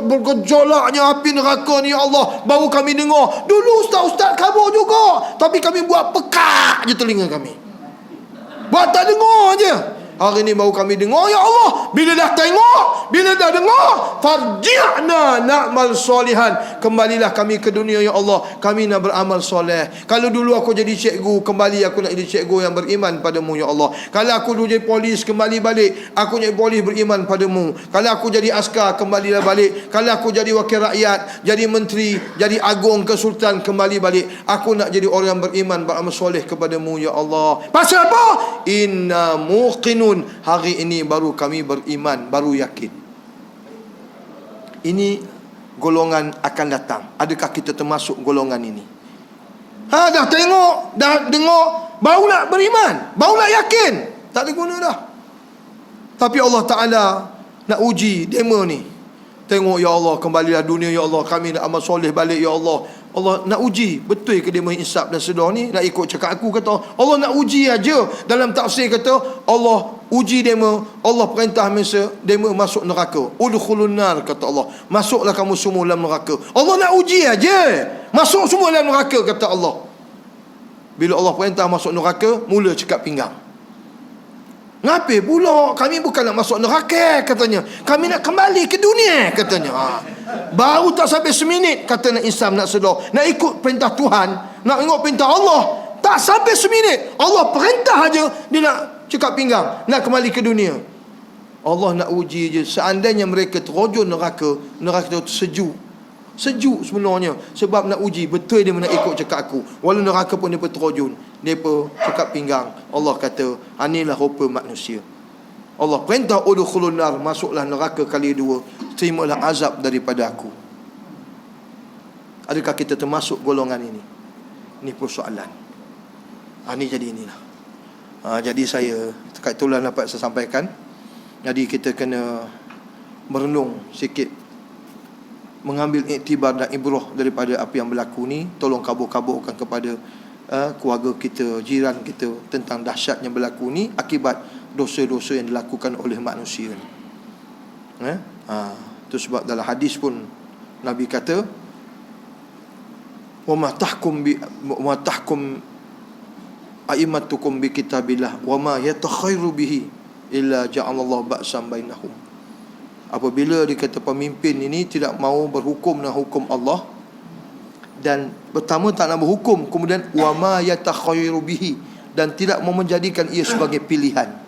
bergejolaknya api neraka ni, ya Allah, baru kami dengar. Dulu ustaz-ustaz khabar juga, tapi kami buat pekak je telinga kami, buat tak dengar je. Hari ni baru kami dengar, ya Allah, bila dah tengok, bila dah dengar, farji'na na'mal solihan, kembalilah kami ke dunia ya Allah, kami nak beramal soleh. Kalau dulu aku jadi cikgu, kembali aku nak jadi cikgu yang beriman padamu ya Allah. Kalau aku dulu jadi polis, kembali balik aku jadi polis beriman padamu. Kalau aku jadi askar, kembalilah balik. Kalau aku jadi wakil rakyat, jadi menteri, jadi agung ke sultan, kembali balik aku nak jadi orang yang beriman, beramal soleh kepadamu ya Allah. Pasal apa? Inna muqinun, hari ini baru kami beriman, baru yakin. Ini golongan akan datang. Adakah kita termasuk golongan ini? Dah tengok, dah dengar, baru nak beriman, baru nak yakin. Tak ada guna dah. Tapi Allah Ta'ala nak uji demo ni. Tengok ya Allah, kembalilah dunia ya Allah, kami nak amal soleh balik ya Allah. Allah nak uji, betul ke demo insaf dan sedar ni? Nak ikut cakap aku, kata Allah nak uji aja. Dalam tafsir kata Allah uji demo, Allah perintah masa demo masuk neraka. Udkhulun nar, kata Allah, masuklah kamu semua dalam neraka. Allah nak uji aja. Masuk semua dalam neraka, kata Allah. Bila Allah perintah masuk neraka, mula cekap pinggang. Ngapa pula? Kami bukan nak masuk neraka, katanya. Kami nak kembali ke dunia, katanya. Baru tak sampai seminit kata nak Islam, nak sedar, nak ikut perintah Tuhan, nak ikut perintah Allah. Tak sampai seminit, Allah perintah aja, dia nak cekap pinggang, nak kembali ke dunia. Allah nak uji je. Seandainya mereka terjun neraka, neraka tu sejuk sebenarnya, sebab nak uji betul dia nak ikut cakap aku. Walau neraka pun dia terjun, dia cakap pinggang. Allah kata, inilah rupa manusia. Allah perintah udkhulun nar, masuklah neraka kali dua, terimalah azab daripada aku. Adakah kita termasuk golongan ini? Ini persoalan. Ini jadi inilah. Jadi saya dekat itulah dapat saya sampaikan. Jadi kita kena merenung sikit, mengambil iktibar dan ibrah daripada apa yang berlaku ni. Tolong kabur-kaburkan kepada keluarga kita, jiran kita, tentang dahsyatnya berlaku ni akibat dosa-dosa yang dilakukan oleh manusia ni. Itu sebab dalam hadis pun Nabi kata, wa ma tahkum a'immatukum bi kitabillah wa ma yatakhairu bihi illa ja'alallahu ba'san bainahum. Apabila dikata pemimpin ini tidak mahu berhukum dengan hukum Allah, dan pertama tak nak berhukum, kemudian wa ma yatakhairu bihi, dan tidak mau menjadikan ia sebagai pilihan.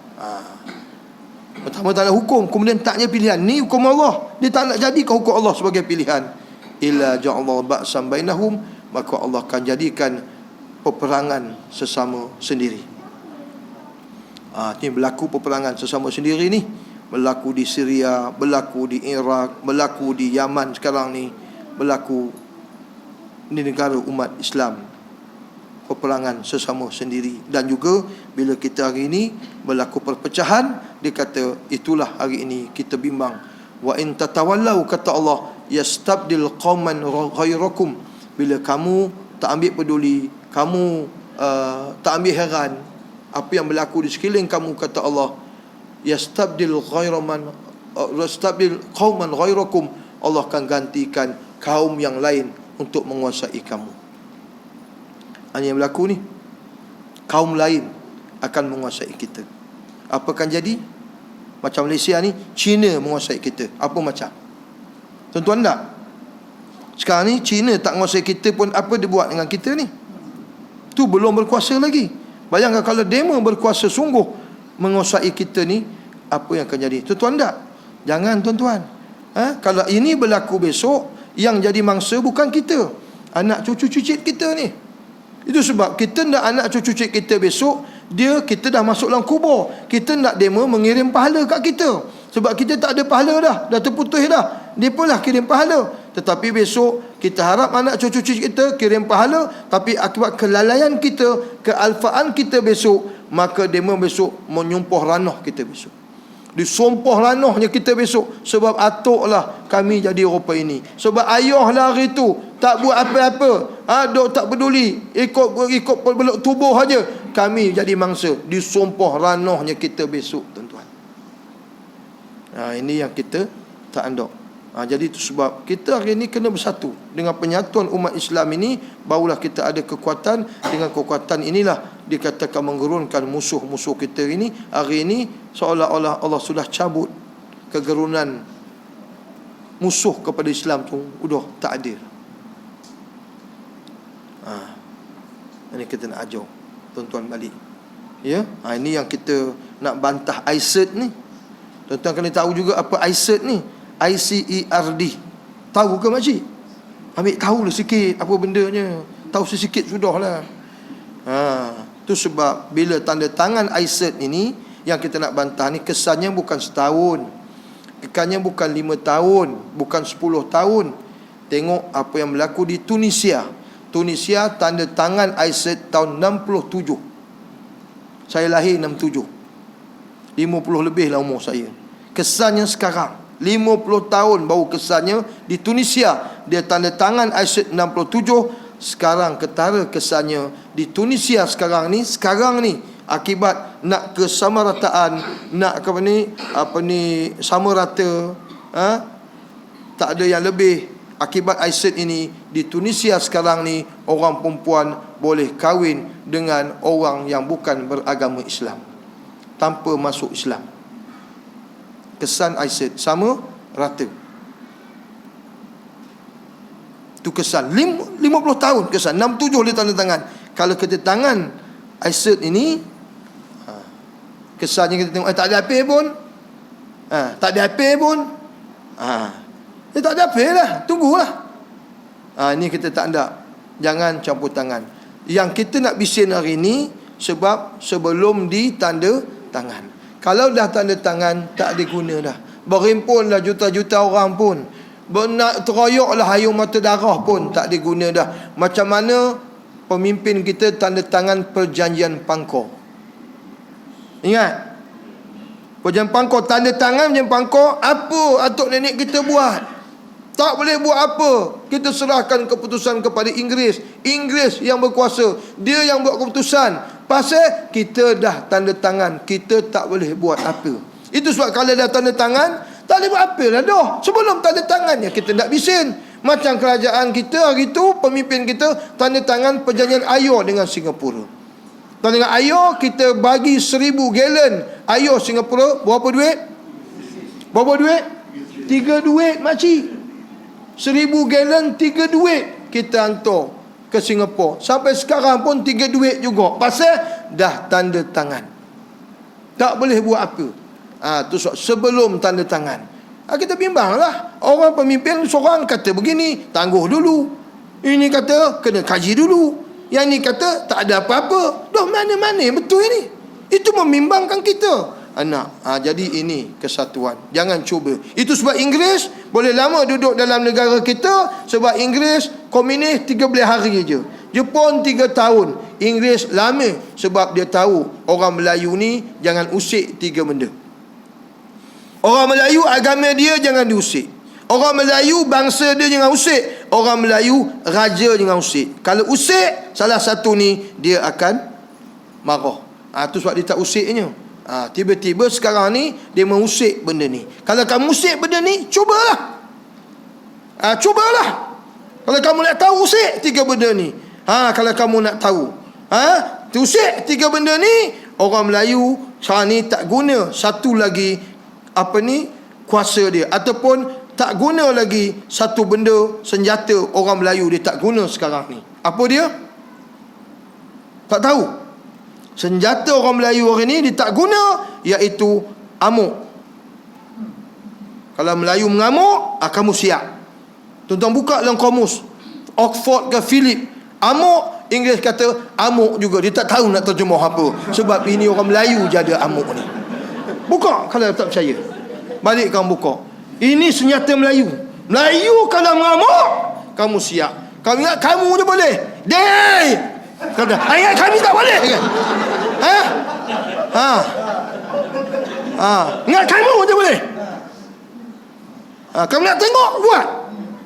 Pertama tak nak hukum, kemudian taknya pilihan. Ni hukum Allah, dia tak nak jadikan hukum Allah sebagai pilihan. Illa ja'alallahu ba'san bainahum, maka Allah akan jadikan peperangan sesama sendiri. Ini berlaku peperangan sesama sendiri ni. Berlaku di Syria, berlaku di Iraq, berlaku di Yaman sekarang ni, berlaku di negara umat Islam. Peperangan sesama sendiri. Dan juga bila kita hari ini berlaku perpecahan, dia kata itulah hari ini kita bimbang. Wa in tatawallau, kata Allah, yastabdil qauman ghairakum. Bila kamu tak ambil peduli, kamu tak ambil heran apa yang berlaku di sekeliling kamu, kata Allah, yastabdil qauman ghairakum, Allah akan gantikan kaum yang lain untuk menguasai kamu. Hanya yang berlaku ni, kaum lain akan menguasai kita. Apa akan jadi? Macam Malaysia ni, China menguasai kita. Apa macam? Tuan-tuan tak? Sekarang ni China tak menguasai kita pun, apa dia buat dengan kita ni? Tu belum berkuasa lagi. Bayangkan kalau demo berkuasa sungguh menguasai kita ni, apa yang akan jadi? Tuan-tuan tak? Jangan tuan-tuan. Kalau ini berlaku besok, yang jadi mangsa bukan kita, anak cucu cicit kita ni. Itu sebab kita nak anak cucu cicit kita besok, kita dah masuk dalam kubur. Kita nak demo mengirim pahala kat kita, sebab kita tak ada pahala dah terputus dah. Dia pun lah kirim pahala. Tetapi besok kita harap anak cucu cicit kita kirim pahala, tapi akibat kelalaian kita, kealfaan kita besok, maka demo besok menyumpah ranah kita besok. Disumpah ranahnya kita besok, sebab atuklah kami jadi rupa ini, sebab ayahlah hari tu tak buat apa-apa, dok tak peduli, ikut peluk tubuh saja, kami jadi mangsa. Disumpah ranahnya kita besok, tuan-tuan. Ini yang kita tak andok. Jadi itu sebab kita hari ini kena bersatu. Dengan penyatuan umat Islam ini, barulah kita ada kekuatan. Dengan kekuatan inilah dikatakan menggerunkan musuh-musuh kita ini. Hari ini seolah-olah Allah sudah cabut kegerunan musuh kepada Islam tu, udah tak ada. Ini kita nak ajar tuan-tuan balik. Ya, ini yang kita nak bantah ICERD ni. Tuan-tuan kena tahu juga apa ICERD ni. ICERD. Tahu ke makcik? Ambil tahu lah sikit apa bendanya. Tahu sikit sudahlah. Tu sebab bila tanda tangan ICERD ini, yang kita nak bantah ni, kesannya bukan setahun, kesannya bukan 5 tahun, bukan 10 tahun. Tengok apa yang berlaku di Tunisia. Tunisia tanda tangan ICERD tahun 67. Saya lahir 67. 50 lebih lah umur saya. Kesannya sekarang 50 tahun baru kesannya di Tunisia. Dia tanda tangan ICERD 67. Sekarang ketara kesannya di Tunisia sekarang ni akibat nak kesamarataan, nak apa ni sama rata, tak ada yang lebih. Akibat ICERD ini di Tunisia sekarang ni, orang perempuan boleh kahwin dengan orang yang bukan beragama Islam tanpa masuk Islam. Kesan ICERD sama rata. Itu kesan 50 tahun kesan. 67 dia tanda tangan. Kalau kita tangan ICERD ini, kesannya kita tengok tak ada apa pun. Tak ada apa pun. Tak ada apa lah, tunggulah. Ini kita tak ada. Jangan campur tangan. Yang kita nak bising hari ini sebab sebelum ditanda tangan. Kalau dah tanda tangan, tak ada guna dah. Berhimpun dah juta-juta orang pun, nak teroyoklah air mata darah pun tak ada guna dah. Macam mana pemimpin kita tanda tangan perjanjian Pangkor? Ingat? Perjanjian Pangkor, tanda tangan perjanjian Pangkor. Apa atuk nenek kita buat? Tak boleh buat apa. Kita serahkan keputusan kepada Inggeris. Inggeris yang berkuasa, dia yang buat keputusan. Pasal kita dah tanda tangan, kita tak boleh buat apa. Itu sebab kalau dah tanda tangan, tak boleh buat apa lah dah. Sebelum tanda tangannya kita nak bising. Macam kerajaan kita hari tu, pemimpin kita tanda tangan perjanjian air dengan Singapura. Tanda tangan air, kita bagi 1000 galen air Singapura. Berapa duit? Berapa duit? 3 duit makcik. 1000 galen 3 duit kita hantar ke Singapura. Sampai sekarang pun 3 duit juga. Pasal dah tanda tangan, tak boleh buat apa. Tu sebelum tanda tangan, kita bimbanglah. Orang pemimpin seorang kata begini, tangguh dulu. Ini kata kena kaji dulu. Yang ni kata tak ada apa-apa. Dah mana-mana betul ini. Itu membimbangkan kita. Jadi ini kesatuan. Jangan cuba. Itu sebab Inggeris boleh lama duduk dalam negara kita. Sebab Inggeris komunis 13 hari je. Jepun 3 tahun. Inggeris lama sebab dia tahu orang Melayu ni jangan usik 3 benda. Orang Melayu agama dia jangan diusik. Orang Melayu bangsa dia jangan usik. Orang Melayu raja jangan usik. Kalau usik salah satu ni, dia akan marah. Tu sebab dia tak usiknya. Tiba-tiba sekarang ni dia mengusik benda ni. Kalau kamu usik benda ni, cubalah. Cubalah. Kalau kamu nak tahu, usik 3 benda ni. Kalau kamu nak tahu, usik 3 benda ni. Orang Melayu sekarang ni tak guna satu lagi kuasa dia, ataupun tak guna lagi satu benda senjata. Orang Melayu dia tak guna sekarang ni. Apa dia? Tak tahu. Senjata orang Melayu hari ni dia tak guna, iaitu amuk. Kalau Melayu mengamuk, kamu siap. Tuan-tuan buka dalam kamus Oxford ke Philip, amuk, Inggeris kata amuk juga. Dia tak tahu nak terjemah apa. Sebab ini orang Melayu je ada amuk ni. Buka kalau tak percaya. Balik kamu buka. Ini senjata Melayu. Melayu kalau mengamuk, kamu siap. Kamu ingat kamu je boleh. Dey! Kata, ayat kami tak boleh kan? Ingat kamu je boleh. Kamu nak tengok, buat.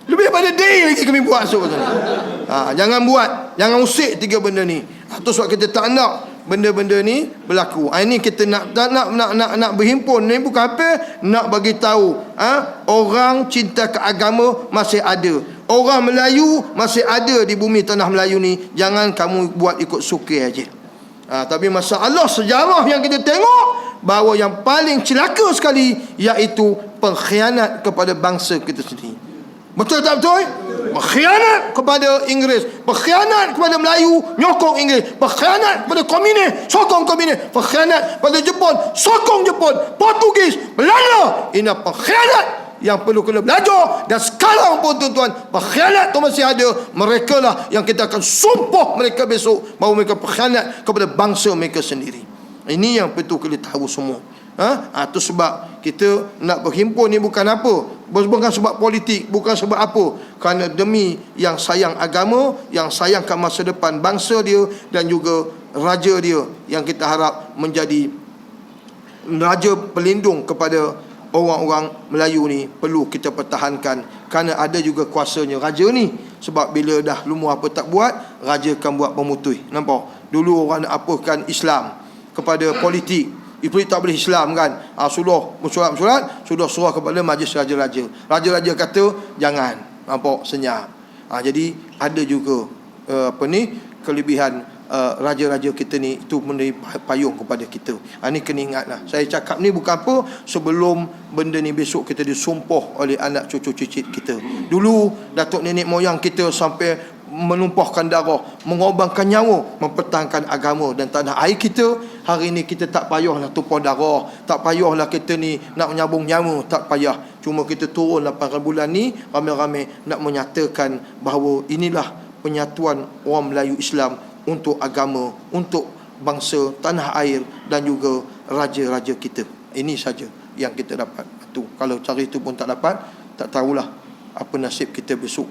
Lebih pada day lagi kami buat. Jangan buat. Jangan usik 3 benda ni. Itu sebab kita tak nak benda-benda ni berlaku. Ini kita nak berhimpun ni bukan apa, nak bagi tahu orang cinta ke agama masih ada. Orang Melayu masih ada di bumi tanah Melayu ni. Jangan kamu buat ikut suka aja. Tapi masalah sejarah yang kita tengok, bahawa yang paling celaka sekali iaitu pengkhianat kepada bangsa kita sendiri. Betul tak betul? Berkhianat kepada Inggeris, berkhianat kepada Melayu, nyokong Inggeris, berkhianat kepada komunis, sokong komunis, berkhianat pada Jepun, sokong Jepun, Portugis, Belanda. Ini pengkhianat yang perlu kena belajar. Dan sekarang pun tuan-tuan, pengkhianat tu masih ada. Mereka lah yang kita akan sumpah mereka besok bahawa mereka pengkhianat kepada bangsa mereka sendiri. Ini yang perlu kita tahu semua. Itu sebab kita nak berhimpun ni bukan apa, bukan sebab politik, bukan sebab apa, kerana demi yang sayang agama, yang sayangkan masa depan bangsa dia dan juga raja dia, yang kita harap menjadi raja pelindung kepada orang-orang Melayu ni. Perlu kita pertahankan, kerana ada juga kuasanya raja ni. Sebab bila dah lumur apa tak buat, raja akan buat pemutih. Nampak? Dulu orang nak apakan Islam kepada politik, itu tak boleh Islam kan. Sudah bersurat-surat, sudah surah kepada majlis raja-raja. Raja-raja kata jangan. Nampak? Senyap. Jadi ada juga kelebihan raja-raja kita ni, itu memberi payung kepada kita. Ini kena ingatlah. Saya cakap ni bukan apa sebelum benda ni besok kita disumpah oleh anak cucu cicit kita. Dulu datuk nenek moyang kita sampai menumpahkan darah, mengorbankan nyawa, mempertahankan agama dan tanah air kita. Hari ini kita tak payahlah tumpah darah, tak payahlah kita ni nak menyambung nyawa, tak payah. Cuma kita turun 8 bulan ni ramai-ramai nak menyatakan bahawa inilah penyatuan orang Melayu Islam untuk agama, untuk bangsa, tanah air dan juga raja-raja kita. Ini saja yang kita dapat. Kalau cara itu pun tak dapat, tak tahulah apa nasib kita besok,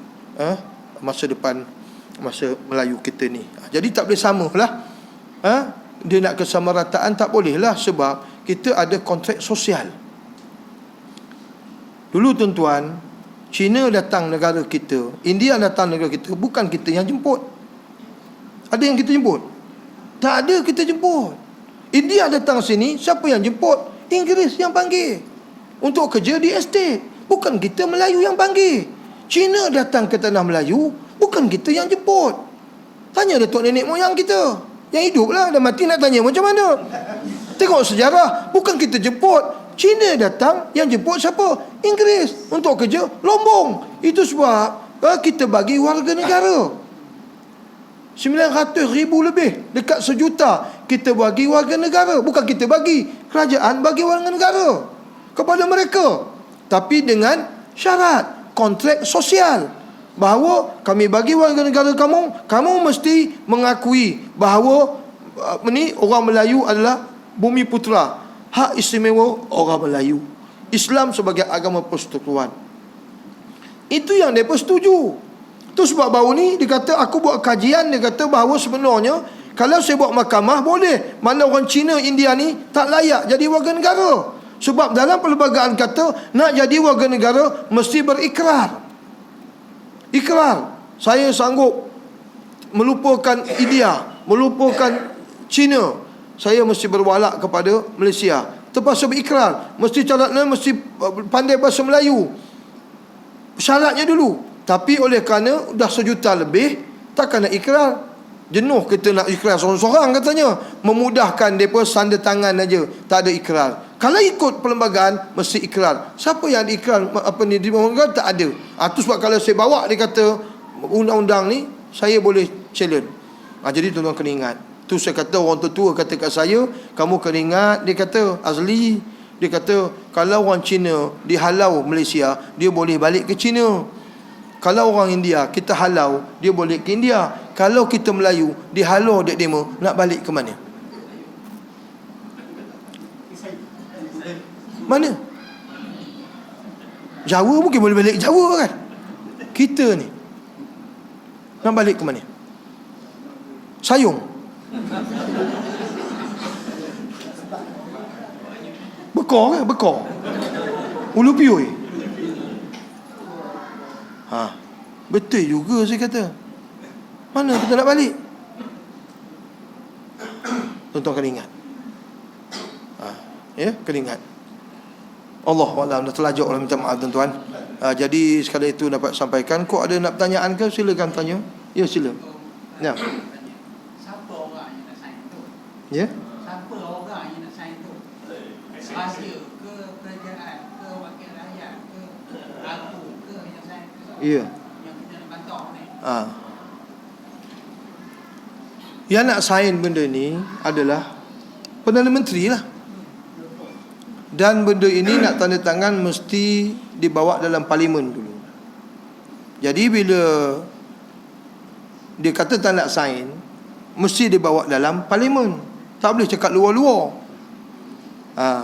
masa depan, masa Melayu kita ni. Jadi tak boleh samalah. Dia nak kesamarataan tak boleh lah, sebab kita ada kontrak sosial. Dulu tuan-tuan, China datang negara kita, India datang negara kita, bukan kita yang jemput. Ada yang kita jemput? Tak ada kita jemput. India datang sini, siapa yang jemput? Inggeris yang panggil untuk kerja di estate. Bukan kita Melayu yang panggil. Cina datang ke tanah Melayu, bukan kita yang jemput. Tanya datuk nenek moyang kita. Yang hidup lah, dah mati nak tanya macam mana. Tengok sejarah, bukan kita jemput. Cina datang, yang jemput siapa? Inggeris untuk kerja Lombong. Itu sebab kita bagi warga negara 900,000 lebih, dekat 1 juta kita bagi warga negara. Bukan kita bagi, kerajaan bagi warga negara kepada mereka, tapi dengan syarat kontrak sosial, bahawa kami bagi warga negara kamu mesti mengakui bahawa ni orang Melayu adalah bumi putera, hak istimewa orang Melayu, Islam sebagai agama persekutuan. Itu yang mereka setuju. Itu sebab baru ni dia kata, aku buat kajian, dia kata bahawa sebenarnya kalau saya buat mahkamah boleh, mana orang Cina, India ni tak layak jadi warga negara. Sebab dalam perlembagaan kata, nak jadi warga negara mesti berikrar. Ikrar, saya sanggup melupakan India, melupakan Cina, saya mesti berwalak kepada Malaysia. Terpaksa berikrar, mesti syaratnya mesti pandai bahasa Melayu, syaratnya dulu. Tapi oleh kerana dah 1 juta lebih, takkan nak ikrar. Jenuh kita nak ikrar seorang-seorang katanya. Memudahkan mereka sanda tangan aja, tak ada ikrar. Kalau ikut perlembagaan mesti ikrar. Siapa yang diikrar di perlembagaan? Tak ada. Itu sebab kalau saya bawa, dia kata undang-undang ni, saya boleh challenge. Jadi tuan-tuan kena ingat. Tu saya kata, orang tua kata kat saya, kamu kena ingat, dia kata Azli, dia kata kalau orang Cina dihalau Malaysia, dia boleh balik ke Cina. Kalau orang India kita halau, dia boleh ke India. Kalau kita Melayu dihalau dek demo, nak balik ke mana? Mana? Jawa mungkin boleh balik ke Jawa kan. Kita ni nak balik ke mana? Sayung. Bekor kan? Bekor. Ulu Pioi. Betul juga saya kata. Mana kita nak balik? Tuan-tuan kena ingat. Kena ingat. Allahuakbar, dah terlajak orang, minta maaf tuan-tuan. Jadi sekali itu dapat sampaikan. Kau ada nak pertanyaan ke? Silakan tanya. Ya, sila. Ya. Siapa orang yang nak sign tu? Ya. Siapa orang yang nak sign tu? Rahsia ke kerajaan ke wakil rakyat ke aku ke yang sign tu? Ya. Yang kita nak bantah ni. Yang nak sign benda ni adalah Perdana Menteri lah. Dan benda ini nak tanda tangan mesti dibawa dalam parlimen dulu. Jadi bila dia kata tak nak sign, mesti dibawa dalam parlimen. Tak boleh cakap luar-luar.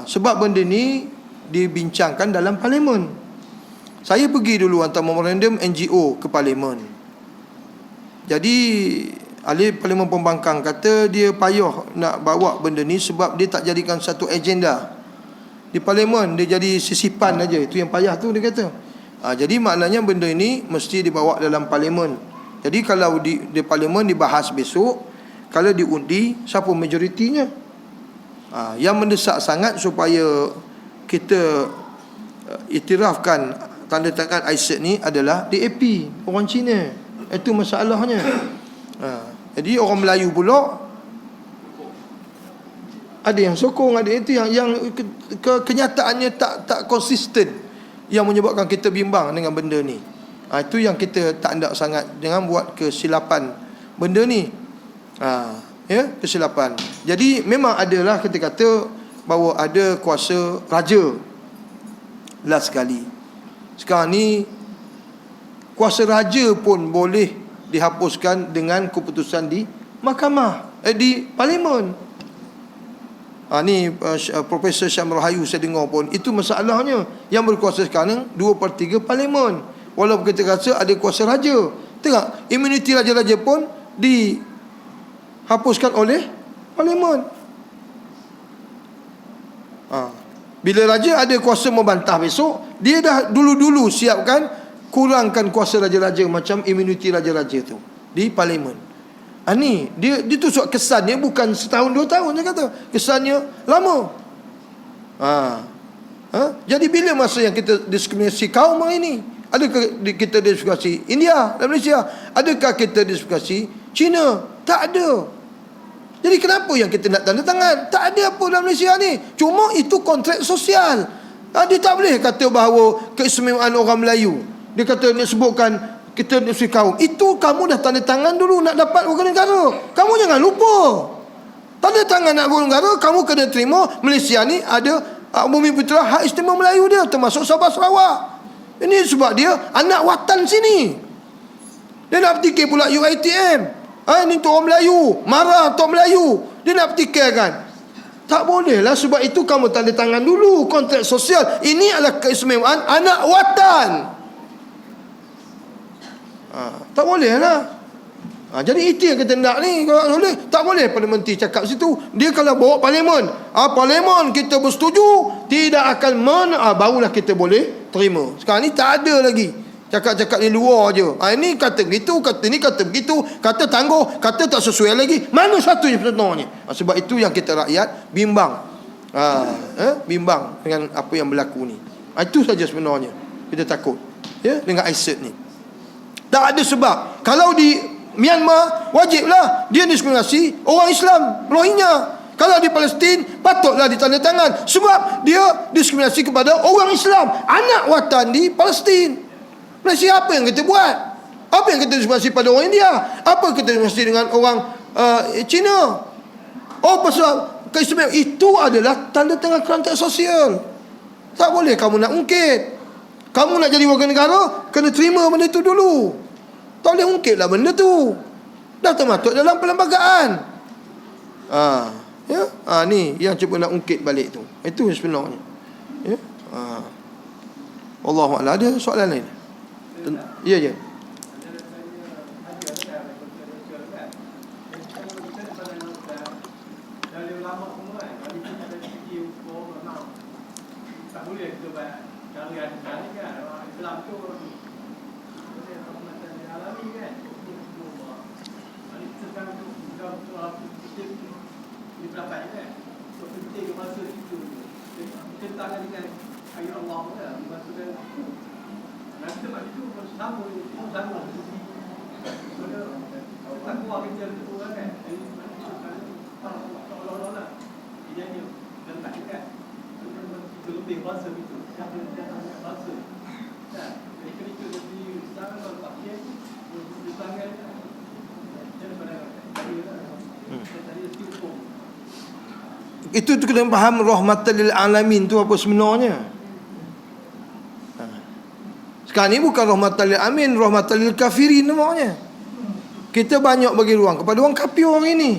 Sebab benda ni dibincangkan dalam parlimen. Saya pergi dulu hantar memorandum NGO ke parlimen. Jadi ahli Parlimen Pembangkang kata dia payah nak bawa benda ni sebab dia tak jadikan satu agenda di parlimen, dia jadi sisipan aja. Itu yang payah tu dia kata. Jadi maknanya benda ini mesti dibawa dalam parlimen. Jadi kalau di parlimen dibahas besok, kalau diundi siapa majoritinya? Yang mendesak sangat supaya kita iktirafkan tanda tangan ISET ni adalah DAP, orang Cina. Itu masalahnya. Jadi orang Melayu pula ada yang sokong, ada itu yang kenyataannya tak konsisten, yang menyebabkan kita bimbang dengan benda ni. Itu yang kita tak nak sangat, jangan buat kesilapan benda ni. Kesilapan. Jadi memang adalah kita kata bahawa ada kuasa raja. Last sekali. Sekarang ni kuasa raja pun boleh dihapuskan dengan keputusan di mahkamah, di parlimen. Ni Profesor Syamrul Hayu saya dengar pun itu masalahnya. Yang berkuasa sekarang 2/3 parlimen. Walaupun kita rasa ada kuasa raja, tengok imuniti raja-raja pun dihapuskan oleh parlimen. Bila raja ada kuasa membantah besok, dia dah dulu-dulu siapkan kurangkan kuasa raja-raja macam imuniti raja-raja tu di parlimen. Ni dia tusuk kesannya bukan setahun 2 tahun, dia kata kesannya lama. Jadi bila masa yang kita diskriminasi kaum hari ni? Adakah kita diskriminasi India dan Malaysia? Adakah kita diskriminasi China? Tak ada. Jadi kenapa yang kita nak tanda tangan? Tak ada apa dalam Malaysia ni. Cuma itu kontrak sosial. Dia tak boleh kata bahawa keistimewaan orang Melayu. Dia kata dia sebutkan kita diskriminasi kaum. Itu kamu dah tanda tangan dulu nak dapat warga negara. Kamu jangan lupa. Tanda tangan nak warga negara, kamu kena terima Malaysia ni ada Bumi Putera hak istimewa Melayu dia, termasuk Sabah Sarawak. Ini sebab dia anak watan sini. Dia nak bertikir pula UiTM. Ini untuk orang Melayu, marah untuk Melayu. Dia nak bertikirkan. Tak bolehlah, sebab itu kamu tanda tangan dulu kontrak sosial. Ini adalah keistimewaan anak watan. Tak boleh lah. Jadi itu yang kita nak ni. Kalau boleh, tak boleh Perdana Menteri cakap situ. Dia kalau bawa parlimen, parlimen kita bersetuju, tidak akan barulah kita boleh terima. Sekarang ni tak ada lagi cakap-cakap di luar je. Ini kata begitu, kata ni kata begitu, kata tangguh, kata tak sesuai lagi. Mana satunya sebenarnya? Sebab itu yang kita rakyat bimbang. Bimbang dengan apa yang berlaku ni. Itu saja sebenarnya kita takut dengan ISET ni. Tak ada sebab. Kalau di Myanmar, wajiblah dia diskriminasi orang Islam Rohingya. Kalau di Palestin, patutlah ditanda tangan. Sebab dia diskriminasi kepada orang Islam, anak watan di Palestin. Malaysia apa yang kita buat? Apa yang kita diskriminasi pada orang India? Apa kita diskriminasi dengan orang Cina? Pasal keistimewaan itu adalah tanda tangan kontrak sosial. Tak boleh kamu nak ungkit. Kamu nak jadi warga negara, kena terima benda itu dulu. Tak boleh ungkitlah benda tu. Dah termasuk dalam perlembagaan. Ni yang cuba nak ungkit balik tu. Itu sebenarnya. Wallahualam. Ada soalan lain? Ya je. Itu tu kena faham rahmatan lil alamin tu apa sebenarnya. Sekarang ni bukan rahmatan lil alamin, rahmatan lil kafirin namanya. Kita banyak bagi ruang kepada orang kafir hari ni.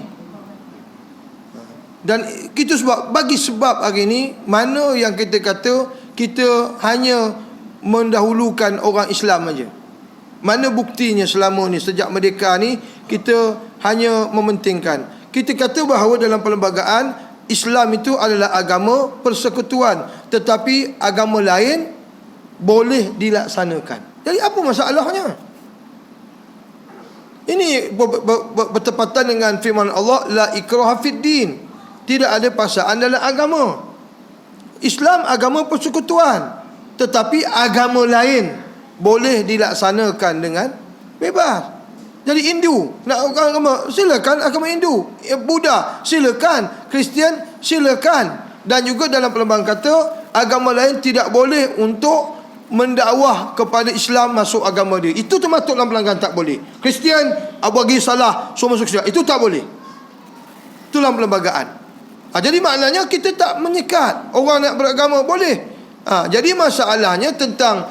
Dan kita bagi sebab hari ni, mana yang kita kata kita hanya mendahulukan orang Islam aja. Mana buktinya selama ni sejak merdeka ni kita hanya mementingkan. Kita kata bahawa dalam perlembagaan Islam itu adalah agama persekutuan, tetapi agama lain boleh dilaksanakan. Jadi apa masalahnya? Ini bertepatan dengan firman Allah, la ikraha fid din. Tidak ada paksaan dalam agama. Islam agama persekutuan, tetapi agama lain boleh dilaksanakan dengan bebas. Jadi Hindu nak agama, silakan agama Hindu. Buddha silakan, Kristian silakan. Dan juga dalam perlembagaan kata agama lain tidak boleh untuk mendakwah kepada Islam masuk agama dia. Itu termasuk dalam perlembagaan tak boleh. Kristian bagi salah semua masuk Islam, itu tak boleh. Itu dalam perlembagaan. Jadi maknanya kita tak menyekat orang nak beragama boleh. Jadi masalahnya tentang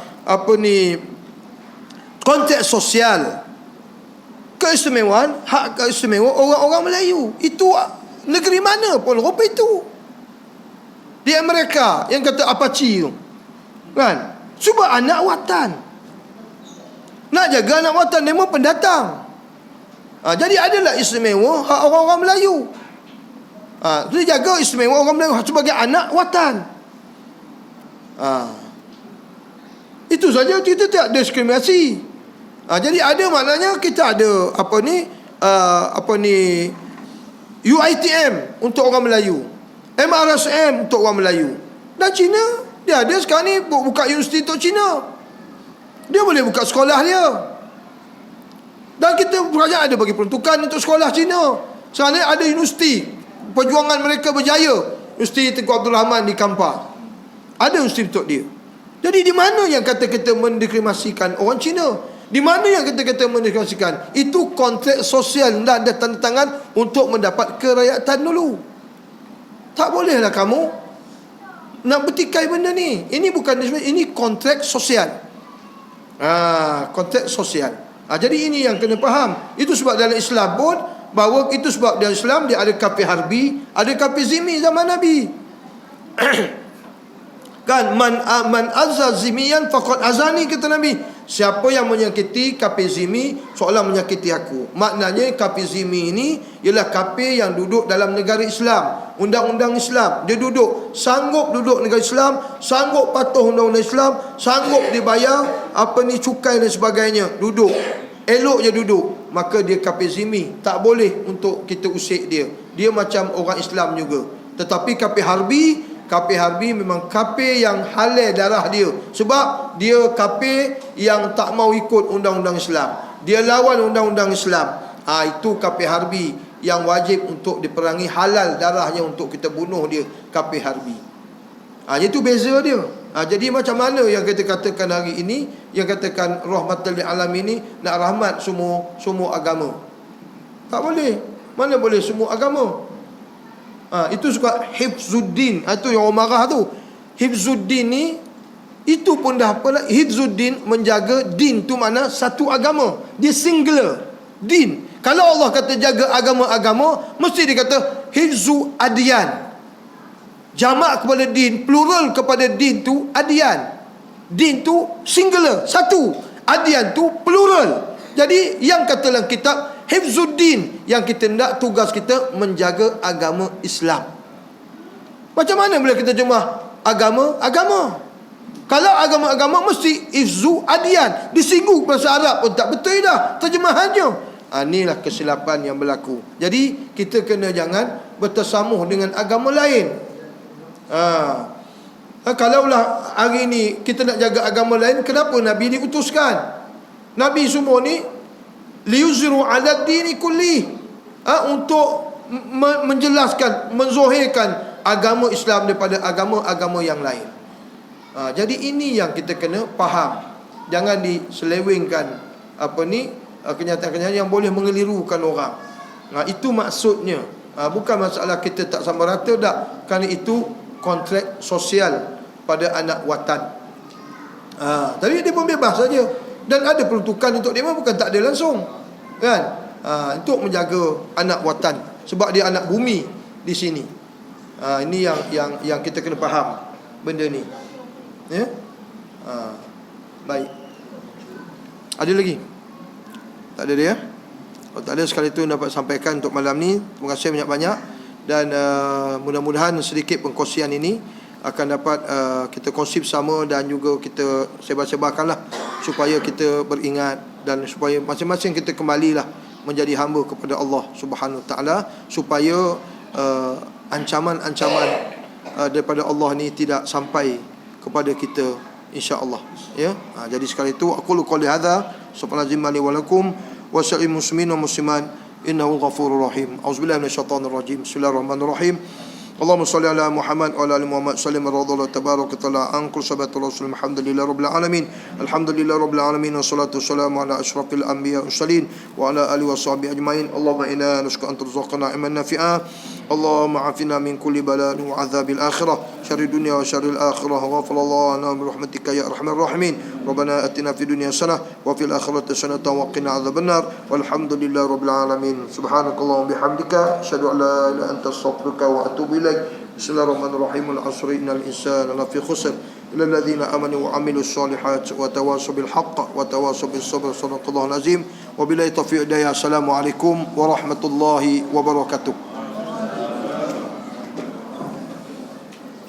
konteks sosial, keistimewaan, hak keistimewaan orang-orang Melayu. Itu negeri mana pun rupa itu. Di Amerika yang kata Apache tu, kan? Cuba anak watan. Nak jaga anak watan, dia memang pendatang. Jadi adalah istimewa hak orang-orang Melayu. Dia jaga istimewa orang Melayu sebagai anak watan. Itu saja, kita tak diskriminasi. Jadi ada maknanya kita ada UiTM untuk orang Melayu, MRSM untuk orang Melayu. Dan Cina dia ada sekarang ni buka universiti untuk Cina. Dia boleh buka sekolah dia. Dan kita kerajaan ada bagi peruntukan untuk sekolah Cina. Sekarang ni ada universiti perjuangan mereka berjaya, Universiti Tengku Abdul Rahman di Kampar. Ada universiti untuk dia. Jadi di mana yang kata kita mendiskriminasikan orang Cina? Di mana yang kita mendiskriminasikan? Itu konteks sosial dan ada tanda tangan untuk mendapat kerakyatan dulu. Tak bolehlah kamu nak bertikai benda ni. Ini bukan, ini konteks sosial. Konteks sosial. Jadi ini yang kena faham. Itu sebab dalam Islam pun, bahawa itu sebab dalam Islam dia ada kafir harbi, ada kafir zimmi zaman Nabi. Kan man azza zimiyan faqad azani, kata Nabi. Siapa yang menyakiti kafir zimmi seolah menyakiti aku. Maknanya kafir zimmi ini ialah kafir yang duduk dalam negara Islam, undang-undang Islam. Dia sanggup duduk negara Islam, sanggup patuh undang-undang Islam, sanggup dibayar cukai dan sebagainya, duduk, elok je duduk, maka dia kafir zimmi. Tak boleh untuk kita usik dia. Dia macam orang Islam juga. Tetapi kafir harbi memang kafir yang halal darah dia. Sebab dia kafir yang tak mau ikut undang-undang Islam. Dia lawan undang-undang Islam. Itu kafir harbi yang wajib untuk diperangi, halal darahnya untuk kita bunuh dia, kafir harbi. Itu beza dia. Jadi macam mana yang kita katakan hari ini, yang katakan rahmatan lil alamin ini nak rahmat semua agama? Tak boleh. Mana boleh semua agama? Itu suka hifzuddin. Itu yang orang marah tu. Hifzuddin ni, itu pun dah apa? Hifzuddin, menjaga din tu mana satu agama. Dia singular din. Kalau Allah kata jaga agama-agama, mesti dia kata hifzu adyan. Jamak kepada din, plural kepada din tu adyan. Din tu singular, satu. Adyan tu plural. Jadi yang kata dalam kitab hifzuddin, yang kita nak tugas kita menjaga agama Islam. Macam mana boleh kita terjemah agama? Kalau agama-agama mesti hifzu adyan. Disinggung bahasa Arab pun tak betul dah terjemahannya. Inilah kesilapan yang berlaku. Jadi kita kena jangan bertersamuh dengan agama lain. Kalaulah hari ni kita nak jaga agama lain, kenapa Nabi diutuskan? Nabi semua ni liyuzhiru ala dini kulli, untuk menjelaskan, menzohirkan agama Islam daripada agama-agama yang lain. Jadi ini yang kita kena faham. Jangan diselewengkan kenyataan-kenyataan yang boleh mengelirukan orang. Itu maksudnya. Bukan masalah kita tak sama rata tak. Kerana itu kontrak sosial pada anak watan. Tapi dia pun bebas saja. Dan ada peruntukan untuk dia, bukan tak ada langsung. Kan? Untuk menjaga anak watan. Sebab dia anak bumi di sini. Ini yang kita kena faham benda ni. Ya? Baik. Ada lagi? Tak ada dia? Kalau tak ada, sekali itu dapat sampaikan untuk malam ni. Terima kasih banyak-banyak. Dan mudah-mudahan sedikit pengkongsian ini akan dapat kita kongsi bersama, dan juga kita sebar-sebarkanlah supaya kita beringat, dan supaya masing-masing kita kembalilah menjadi hamba kepada Allah Subhanahu Wa Taala, supaya ancaman-ancaman daripada Allah ni tidak sampai kepada kita, insya-Allah. Ya. Jadi sekali itu aku qouli hadza subhanallah li wa lakum wa sa'il muslimin wa muslimat innahu ghafurur rahim. Auzubillahi minasyaitonir rajim. Bismillahirrahmanirrahim. Allahumma salli ala Muhammad wa ala ali Muhammad sallim radhiyallahu tabaraka taala an kulli sabatu rasul alhamdulillahi rabbil alamin alhamdulillahi rabbil alamin wassalatu wassalamu ala asyrafil anbiya mursalin wa ala alihi washabihi ajmain. Allahumma inna nas'aluka an tarzuqana ilman nafi'a. Allahumma afina min kulli bala'in wa 'adzabil akhirah syarrid dunya wa syarril akhirah wa ghfirallahu lana bi rahmatika ya arhamar rahimin. Rabbana atina fid dunya hasanah wa fil akhirati hasanah wa qina adzabannar walhamdulillahi rabbil alamin. Subhanakallahumma bihamdika asyhadu an la ilaha illa anta astaghfiruka wa atubu Bismillahirrahmanirrahim. Al-'asr innal insana lafi khusr illa alladhina amanu wa 'amilus solihat wa tawassaw bil haqq wa tawassaw bis sabr. Shadaqallahul azim. Wa billahi taufiq. Assalamualaikum warahmatullahi wabarakatuh.